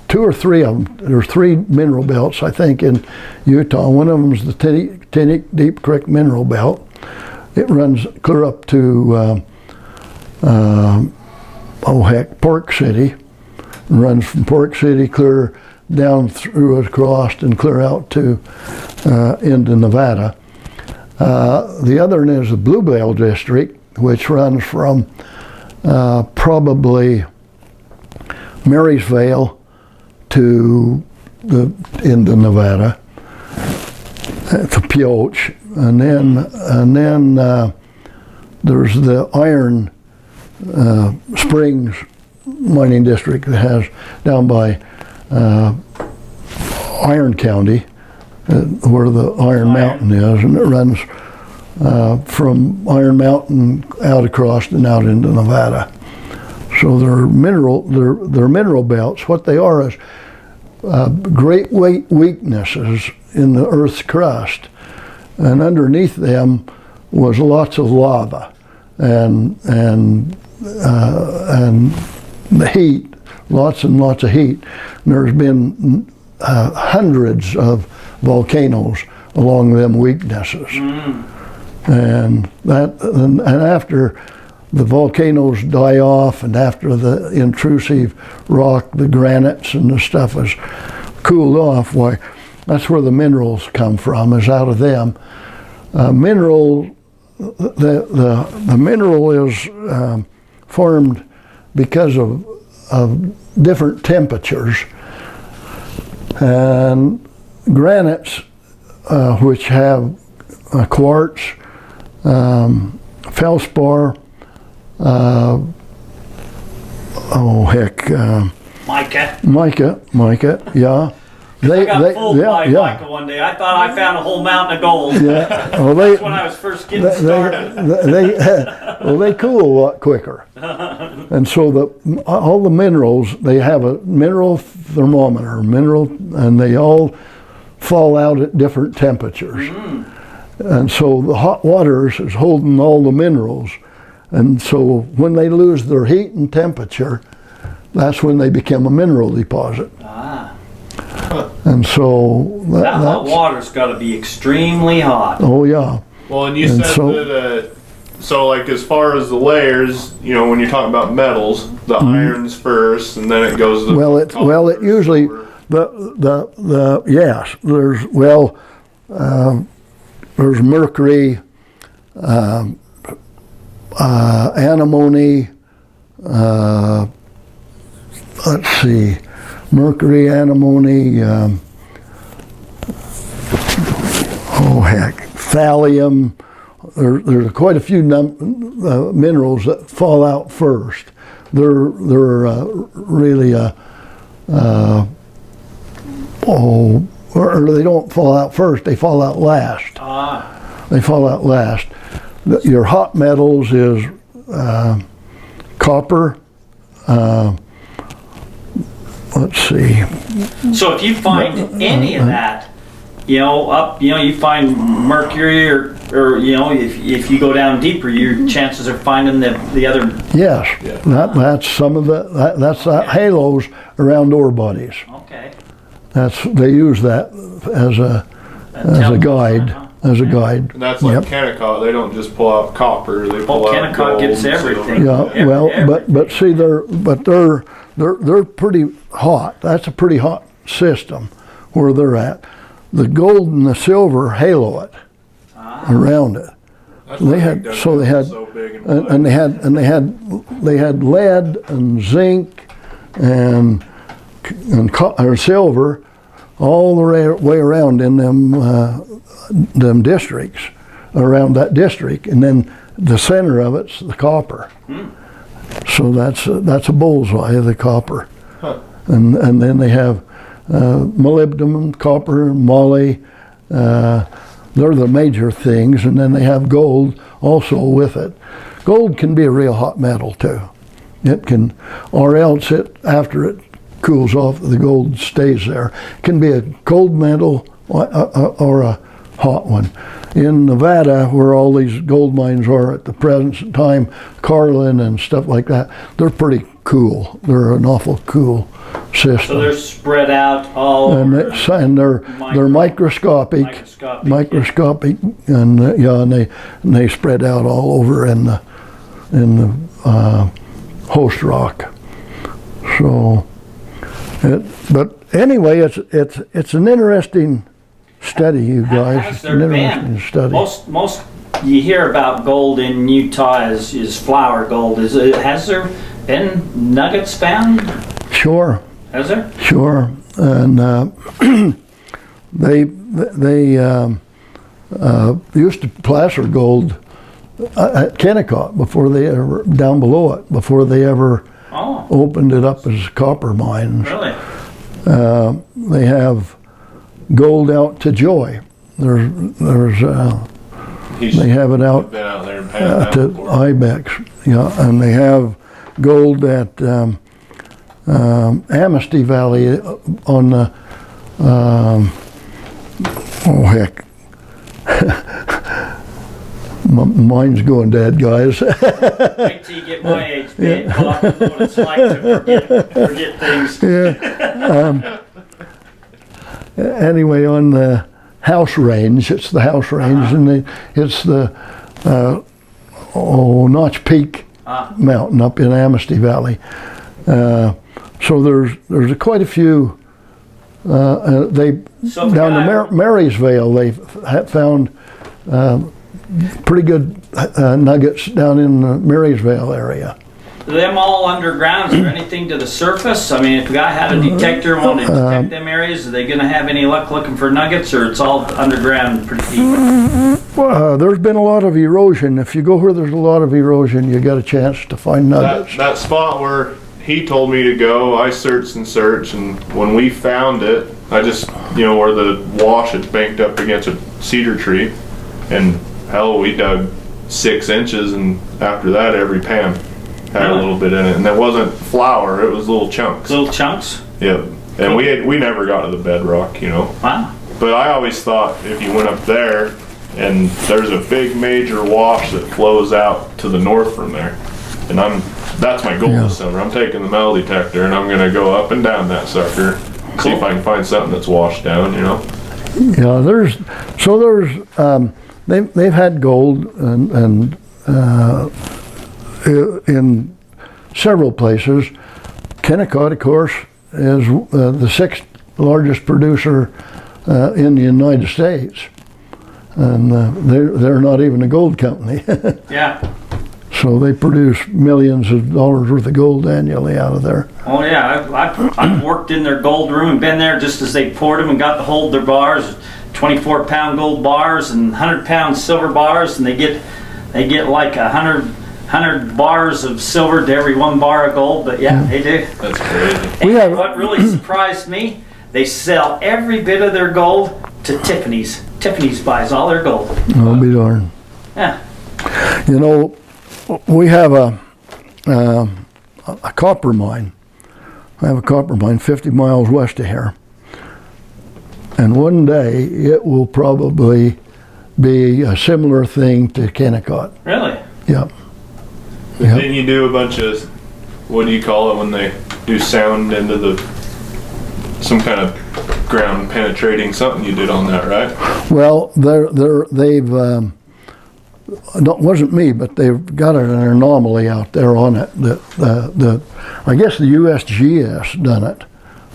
two or three of them. There are three mineral belts, I think, in Utah. One of them is the Tinnick Deep Creek Mineral Belt. It runs clear up to Park City. It runs from Park City clear down through across and clear out to into Nevada. The other one is the Bluebell District, which runs from probably Marysvale to into Nevada to Pioche, and then there's the Iron Springs mining district that has down by Iron County, where the Iron Mountain is, and it runs from Iron Mountain out across and out into Nevada. So they're mineral belts. What they are is great weaknesses in the Earth's crust, and underneath them was lots of lava and the heat, lots and lots of heat. And there's been hundreds of volcanoes along them weaknesses, and after the volcanoes die off, and after the intrusive rock, the granites and the stuff is cooled off, why, that's where the minerals come from, is out of them. The mineral is formed because of different temperatures, and granites, which have quartz, feldspar, Mica. Mica, yeah, I got fooled by Michael one day. I thought I found a whole mountain of gold. Yeah. Well, That's when I was first getting started. They cool a lot quicker. And so all the minerals, they have a mineral thermometer, and they all fall out at different temperatures. And so the hot waters is holding all the minerals. And so when they lose their heat and temperature, that's when they become a mineral deposit. And so that hot water's got to be extremely hot. Oh yeah. Well, and you said that so like as far as the layers, you know, when you're talking about metals, the irons first, and then it goes to it usually the yes, there's mercury, antimony, let's see, mercury, antimony, thallium. There's quite a few minerals that fall out first. They're really or they don't fall out first. They fall out last. They fall out last. Your hot metals is copper. Let's see. So if you find any of that, you find mercury or if you go down deeper, your chances of finding the other. Yes, that's some of that's halos around ore bodies. Okay. They use that as a guide. As a guide. And that's like Kennecott. They don't just pull out copper. They pull out Kennecott gold, gets everything. But see, they're pretty hot. That's a pretty hot system where they're at. The gold and the silver halo it around it. They had lead and zinc and silver all the way around in them districts, around that district, and then the center of it's the copper. So that's a bullseye of the copper. And then they have molybdenum, copper, moly. They're the major things, and then they have gold also with it. Gold can be a real hot metal too. It can, or else after it cools off, the gold stays there. It can be a cold metal or a hot one. In Nevada, where all these gold mines are at the present time, Carlin and stuff like that, they're pretty cool. They're an awful cool system. So they're spread out all over. And they're microscopic, and they spread out all over in the host rock. So, but anyway, it's an interesting study, you guys. Has there been? Study. Most you hear about gold in Utah is flour gold. Has there been nuggets found? Sure. Has there? Sure. And they used to placer gold at Kennecott before they ever, down below it, before they ever opened it up as copper mines. Really? They have gold out to Joy. They have it out to Ibex, and they have gold at Amnesty Valley on the mine's going dead, guys. Wait till you get my age, man. What it's like to forget things. Anyway, on the House Range, it's the House Range, and it's the Notch Peak mountain up in Amnesty Valley. So there's quite a few. Down to Marysville, they found pretty good nuggets down in the Marysville area. Are them all underground? Is there anything to the surface? I mean, if a guy had a detector and wanted to detect them areas, are they going to have any luck looking for nuggets, or it's all underground pretty deep? Well, there's been a lot of erosion. If you go where there's a lot of erosion, you got a chance to find nuggets. That spot where he told me to go, I searched and searched, and when we found it, I just, where the wash had banked up against a cedar tree, and hell, we dug 6 inches, and after that, every pan had a little bit in it, and it wasn't flour; it was little chunks. Little chunks. Yep. And we never got to the bedrock, Wow. But I always thought if you went up there, and there's a big major wash that flows out to the north from there, and that's my goal this summer. I'm taking the metal detector and I'm gonna go up and down that sucker, see if I can find something that's washed down, Yeah, they've had gold and in several places. Kennecott, of course, is the 6th largest producer in the United States, and they're not even a gold company. Yeah. So they produce millions of dollars worth of gold annually out of there. Oh yeah, I've worked in their gold room and been there just as they poured them and got to hold their bars, 24-pound gold bars and 100-pound silver bars, and they get like 100 bars of silver to every 1 bar of gold. But yeah, they do. That's crazy. What really surprised me, they sell every bit of their gold to Tiffany's. Tiffany's buys all their gold. I'll be darned. Yeah. We have a copper mine. I have a copper mine 50 miles west of here. And one day it will probably be a similar thing to Kennecott. Really? Yep. Then you do a bunch of, what do you call it when they do sound into some kind of ground penetrating something you did on that, right? Well, they've it wasn't me, but they've got an anomaly out there on it that I guess the USGS done it,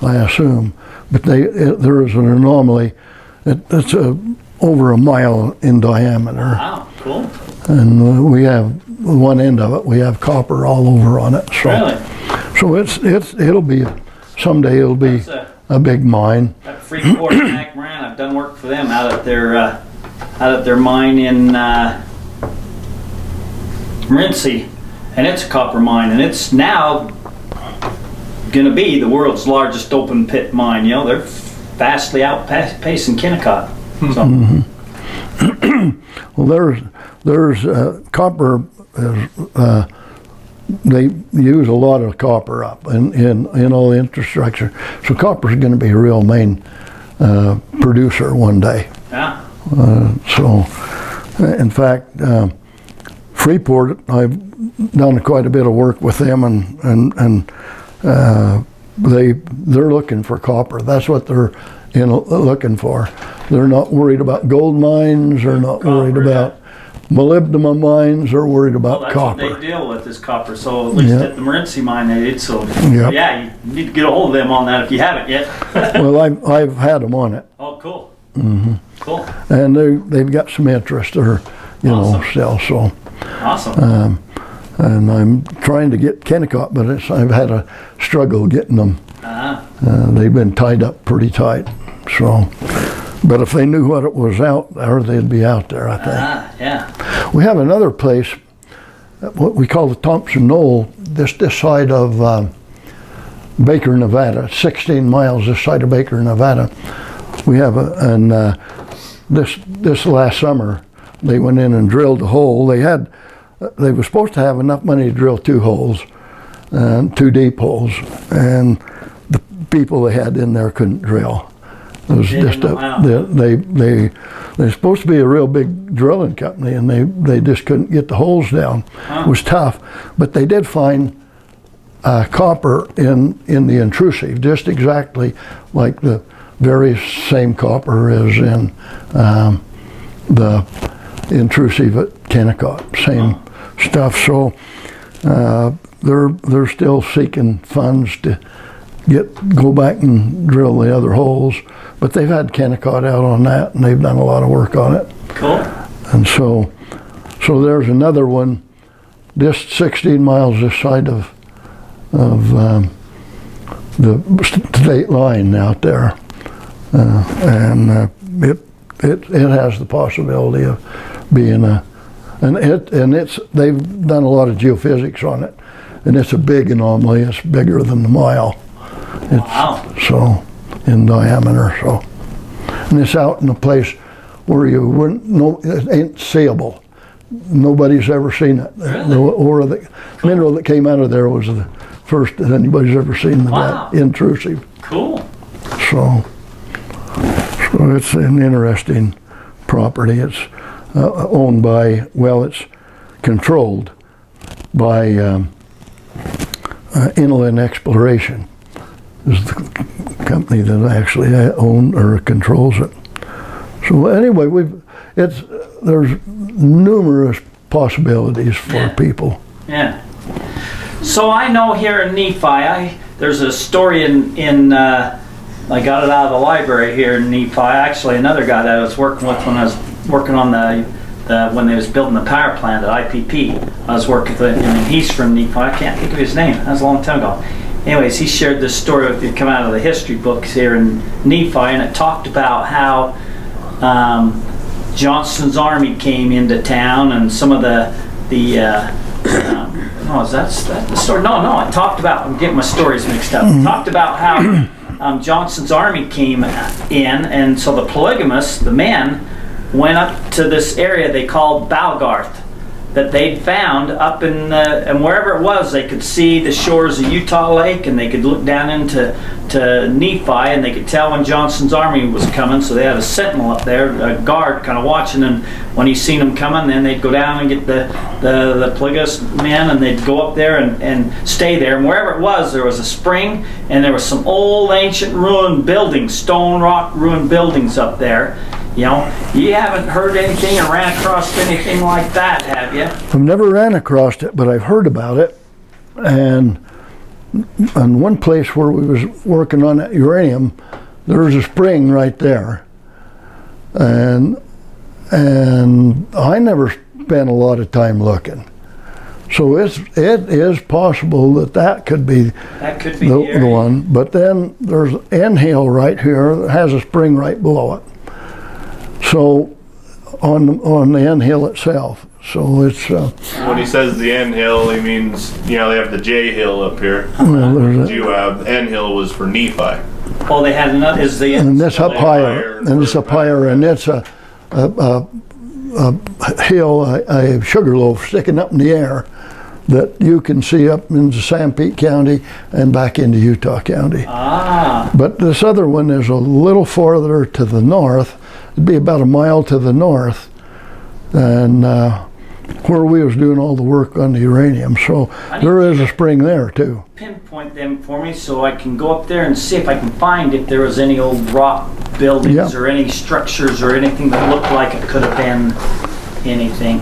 I assume, but there is an anomaly. It's over a mile in diameter. Wow, cool. And we have one end of it. We have copper all over on it. So, Really? So it'll be someday. It'll be a big mine. That Freeport Mac Moran, I've done work for them out at their mine in Morenci, and it's a copper mine, and it's now going to be the world's largest open pit mine. They're vastly outpacing Kennecott. So. Well, there's copper. They use a lot of copper up in all the infrastructure. So copper is going to be a real main producer one day. Yeah. So, in fact, Freeport, I've done quite a bit of work with them, and they're looking for copper. That's what they're looking for. They're not worried about gold mines. They're not worried about molybdenum mines. They're worried about copper. What they deal with is copper. So at least at the Morenci mine they did. So yeah, you need to get a hold of them on that if you haven't yet. Well, I've had them on it. Oh, cool. Mm-hmm. Cool. And they've got some interest there, still. So. Awesome. And I'm trying to get Kennecott, but I've had a struggle getting them. They've been tied up pretty tight. So, but if they knew what it was out there, they'd be out there, I think. Yeah. We have another place, what we call the Thompson Knoll, this side of Baker, Nevada, 16 miles this side of Baker, Nevada. We have this last summer, they went in and drilled a hole. They were supposed to have enough money to drill 2 holes, 2 deep holes, and the people they had in there couldn't drill. It was they're supposed to be a real big drilling company, and they just couldn't get the holes down. It was tough, but they did find copper in the intrusive, just exactly like the very same copper is in the intrusive at Kennecott, same stuff. So they're still seeking funds to go back and drill the other holes, but they've had Kennecott out on that, and they've done a lot of work on it. Cool. And so there's another one, just 16 miles this side of the state line out there, and it has the possibility of being they've done a lot of geophysics on it, and it's a big anomaly. It's bigger than the mile. Wow. So in diameter. So, and it's out in a place where you wouldn't know, it ain't seeable. Nobody's ever seen it. Or the mineral that came out of there was the first that anybody's ever seen that intrusive. Cool. So it's an interesting property. It's owned by, well, it's controlled by Inland Exploration. Is the company that actually owns or controls it. So anyway, there's numerous possibilities for people. Yeah. So I know here in Nephi, there's a story in I got it out of the library here in Nephi. Actually, another guy that I was working with when I was working on when they was building the power plant at IPP. I was working with him, and he's from Nephi. I can't think of his name. That was a long time ago. Anyways, he shared this story with it come out of the history books here in Nephi, and it talked about how Johnston's army came into town, and some of the is that the story? No, it talked about, I'm getting my stories mixed up. It talked about how Johnston's army came in, and so the polygamists, the men, went up to this area they called Balgarth, that they'd found up in and wherever it was, they could see the shores of Utah Lake, and they could look down into Nephi, and they could tell when Johnston's army was coming. So they had a sentinel up there, a guard, kind of watching, and when he seen them coming, then they'd go down and get the polygamist men, and they'd go up there and stay there. And wherever it was, there was a spring, and there was some old ancient ruined buildings, stone rock ruined buildings up there. You know, you haven't heard anything or ran across anything like that, have you? I've never ran across it, but I've heard about it. And one place where we was working on that uranium, there was a spring right there. And I never spent a lot of time looking. So it is possible that could be the one. But then there's N Hill right here that has a spring right below it. So on the N Hill itself. So it's when he says the N Hill, he means, you know, they have the J Hill up here. Well, The N Hill was for Nephi. Well, they had another. Is the and this up higher, and it's up higher, and it's a hill, a sugar loaf sticking up in the air that you can see up into Sanpete County and back into Utah County. But this other one is a little farther to the north. It'd be about a mile to the north, and where we was doing all the work on the uranium. So there is a spring there too. Pinpoint them for me so I can go up there and see if I can find if there was any old rock buildings or any structures or anything that looked like it could have been anything.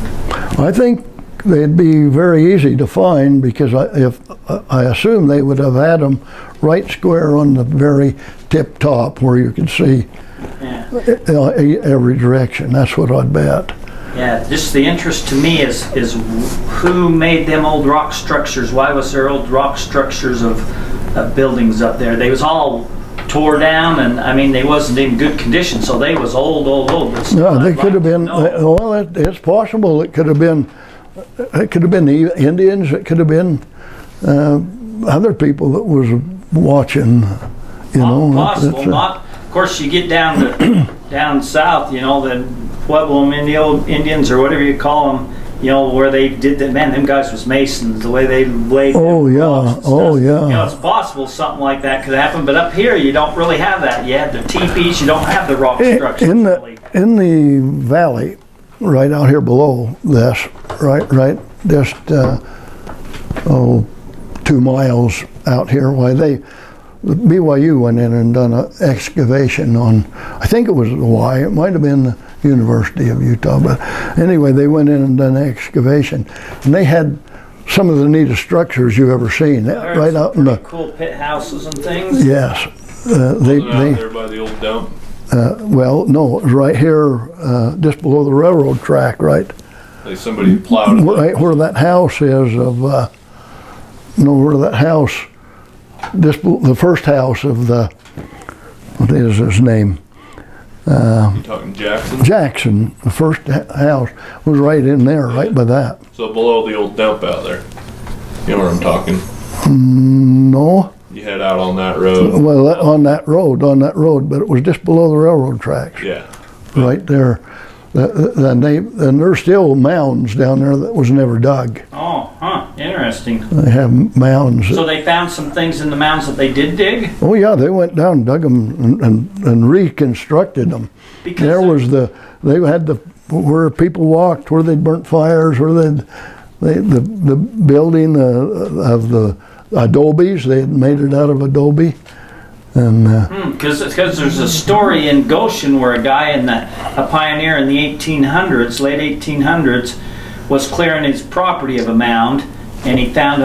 I think they'd be very easy to find, because I assume they would have had them right square on the very tip top where you could see every direction. That's what I'd bet. Yeah, just the interest to me is who made them old rock structures? Why was there old rock structures of buildings up there? They was all tore down, and I mean they wasn't in good condition, so they was old. No, they could have been. Well, it's possible. It could have been the Indians. It could have been other people that was watching. You know, possible. Not. Of course, you get down to down south. You know, the Pueblo Indians or whatever you call them. You know, where they did that. Man, them guys was masons. The way they laid. Oh yeah. Oh yeah. You know, it's possible something like that could happen. But up here, you don't really have that. You have the teepees. You don't have the rock structures. In the valley, right out here below this, right, just 2 miles out here. BYU went in and done an excavation on, I think it was Hawaii, it might have been the University of Utah, but anyway, they went in and done an excavation, and they had some of the neatest structures you've ever seen. Right out in the cool pit houses and things. Yes, out there by the old dump. Well, no, it was right here, just below the railroad track, right? Like somebody plowed it. Right where that house is where that house. The first house of what is his name? You talking Jackson? Jackson. The first house was right in there, right by that. So below the old dump out there. You know where I'm talking? No. You head out on that road. Well, on that road, but it was just below the railroad tracks, Yeah. right there. And there's still mounds down there that was never dug. Oh, huh, interesting. They have mounds. So they found some things in the mounds that they did dig? Oh yeah, they went down and dug them and reconstructed them. Because There was they had where people walked, where they'd burnt fires, where the building of the adobes, they had made it out of adobe. And Because there's a story in Goshen where a guy a pioneer in the 1800s, late 1800s, was clearing his property of a mound, and he found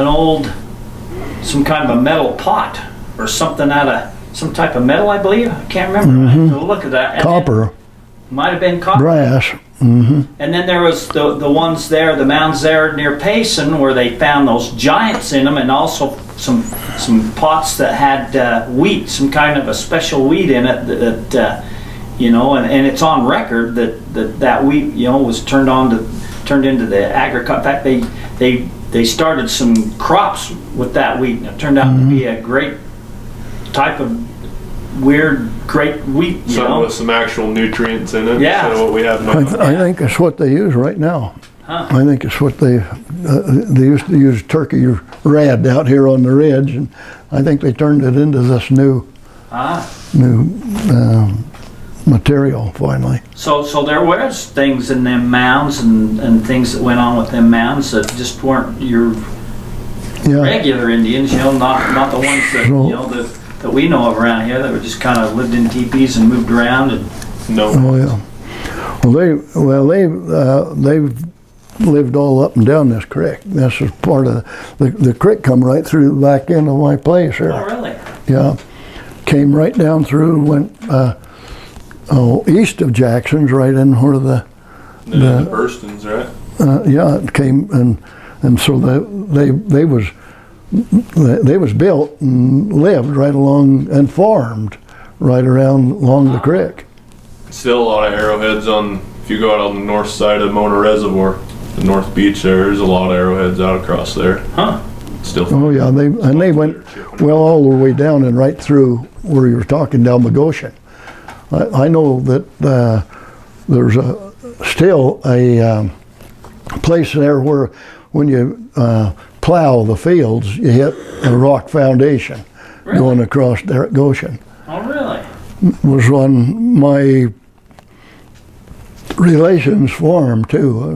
some kind of a metal pot or something out of some type of metal, I believe. I can't remember. I have to look at that. And copper, might have been copper. brass. And then there was the ones there, the mounds there near Payson, where they found those giants in them, and also some pots that had wheat, some kind of a special wheat in it that and it's on record that wheat was turned into the agriculture. In fact, they started some crops with that wheat, and it turned out to be a great type of great wheat. Some with some actual nutrients in it. Yeah. Instead of what we have now. I think it's what they use right now. Huh. I think it's what they used to use turkey red out here on the ridge, and I think they turned it into this new material finally. So there was things in them mounds and things that went on with them mounds that just weren't your regular Indians, not the ones that that we know of around here that were just kind of lived in teepees and moved around and. No. Oh yeah. They've lived all up and down this creek. This is part of the creek come right through the back end of my place here. Oh really? Yeah, came right down through, went east of Jackson's, right in where the Burstons, right? yeah, it came and so they was built and lived right along and farmed right along the creek. Still a lot of arrowheads if you go out on the north side of Mona Reservoir, the North Beach there's a lot of arrowheads out across there. Huh. Still. Oh yeah, they went well all the way down and right through where you were talking down the Goshen. I know that there's still a place there where when you plow the fields, you hit a rock foundation going across there at Goshen. Oh really? It was on my relations' farm too. It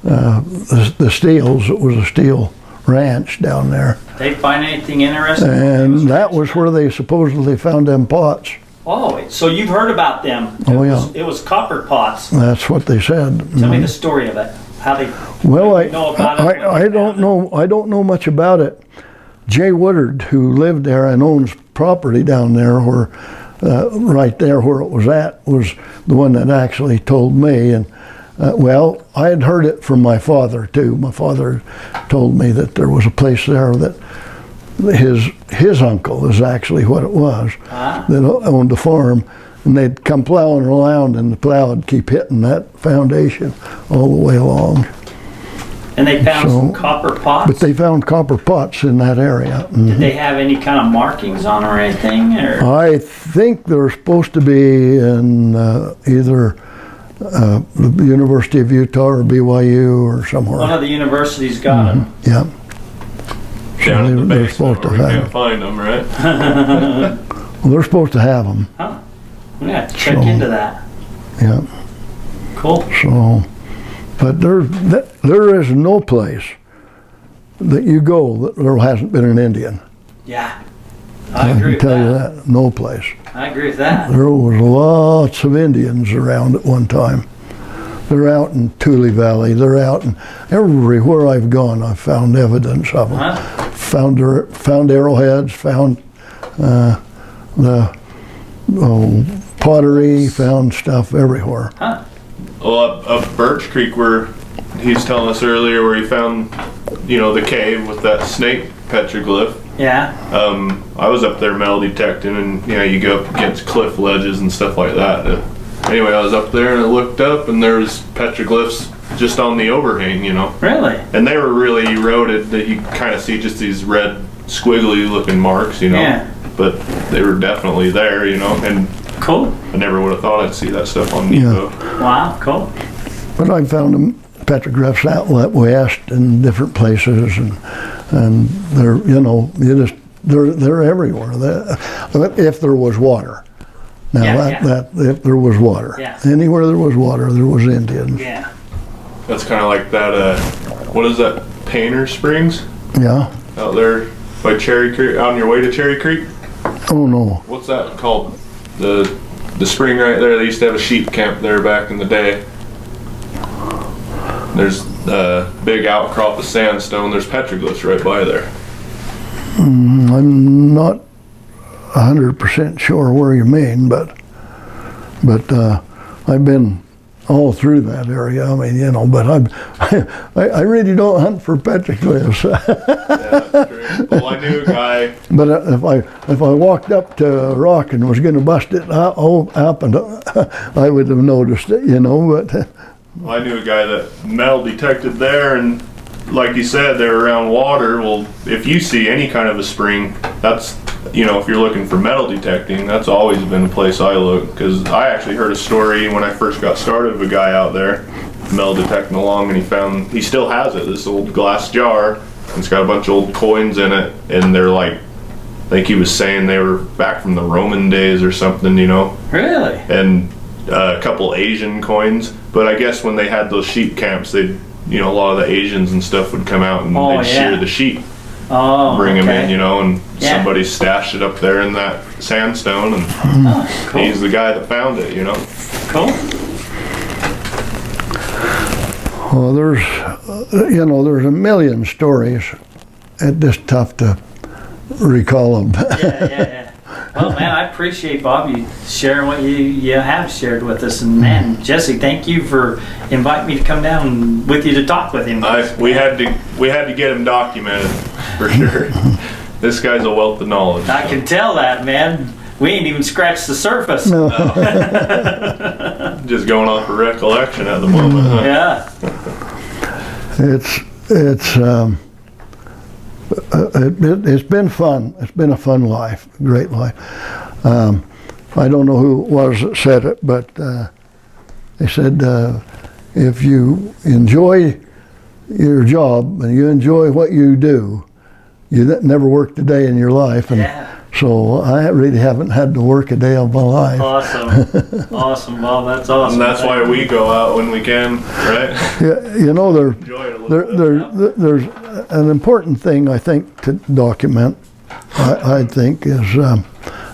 was the Steeles. It was a Steele ranch down there. They find anything interesting? And that was where they supposedly found them pots. Oh, so you've heard about them? Oh yeah. It was copper pots. That's what they said. Tell me the story of it. How they? Well, what do you know about it? I don't know. I don't know much about it. Jay Woodard, who lived there and owns property down there, where right there where it was at, was the one that actually told me. And well, I had heard it from my father too. My father told me that there was a place there that his uncle is actually what it was that owned the farm, and they'd come plowing around, and the plow would keep hitting that foundation all the way along. And they found some copper pots? But they found copper pots in that area. Did they have any kind of markings on or anything? Or? I think they're supposed to be in either the University of Utah or BYU or somewhere. One of the universities got them. Yeah. Down in the they're basement supposed to where we have can't find them, right? Well, they're supposed to have them. Huh. We have to check So- into that. Yeah. Cool. So, but there is no place that you go that there hasn't been an Indian. Yeah. I agree can with tell you that. that. No place. I agree with that. There was lots of Indians around at one time. They're out in Tule Valley. They're out in everywhere I've gone. I've found evidence of them. Huh? Found arrowheads. Found the pottery. Found stuff everywhere. Huh. Well, up Birch Creek, where he's telling us earlier, where he found, the cave with that snake petroglyph. Yeah. I was up there metal detecting, and you go up against cliff ledges and stuff like that. Anyway, I was up there and I looked up, and there's petroglyphs just on the overhang, Really? and they were really eroded. That you kind of see just these red squiggly looking marks, you know. Yeah. But they were definitely there, you know, and Cool. I never would have thought I'd see that stuff on Nepo. Wow, cool. But I found them petrographs out west in different places, and they're, you know, they're everywhere. If there was water. Now that if there was water. Yeah. Anywhere there was water, there was Indians. Yeah. That's kind of like that, what is that, Painter Springs? Yeah. Out there by Cherry Creek, on your way to Cherry Creek? Oh no. What's that called? The spring right there. They used to have a sheep camp there back in the day. There's a big outcrop of sandstone. There's petroglyphs right by there. I'm not 100% sure where you mean, but I've been all through that area. I mean, you know, but I really don't hunt for petroglyphs. Yeah, that's true. Well, I knew a guy. But if I walked up to a rock and was going to bust it up, and I would have noticed it, you know. But I knew a guy that metal detected there, and like you said, they're around water. Well, if you see any kind of a spring, that's, you know, if you're looking for metal detecting, that's always been a place I look. Because I actually heard a story when I first got started of a guy out there metal detecting along, and he still has it, this old glass jar. It's got a bunch of old coins in it, and they're like, I think he was saying they were back from the Roman days or something, you know. Really? And a couple Asian coins. But I guess when they had those sheep camps, they'd, you know, a lot of the Asians and stuff would come out and they'd shear the sheep, bring them in, you know, and somebody stashed it up there in that sandstone, and cool. he's the guy that found it, you know. Cool. well, there's a million stories. It's just tough to recall them. Yeah. Well, man, I appreciate, Bob, you sharing what you have shared with us. And, man, Jesse, thank you for inviting me to come down with you to talk with him. We had to get him documented, for sure. This guy's a wealth of knowledge. I can tell that, man. We ain't even scratched the surface. No. Just going off of recollection at the moment, huh? Yeah. It's been fun. It's been a fun life, great life. I don't know who it was that said it, but they said if you enjoy your job and you enjoy what you do, you never worked a day in your life. And so I really haven't had to work a day of my life. Awesome. Awesome, Bob. That's awesome. And that's why we go out when we can, right? Yeah, you know, there's an important thing I think to document. I think is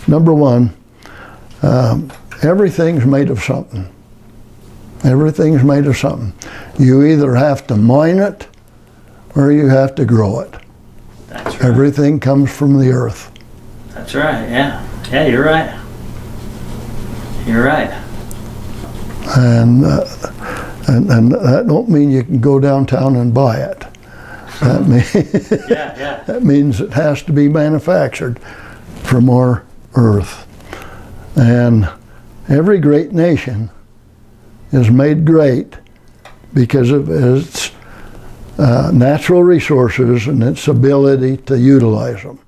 number one, everything's made of something. Everything's made of something. You either have to mine it or you have to grow it. That's right. Everything comes from the earth. That's right. Yeah. Yeah, you're right. You're right. And that don't mean you can go downtown and buy it. That means it has to be manufactured from our earth. And every great nation is made great because of its natural resources and its ability to utilize them.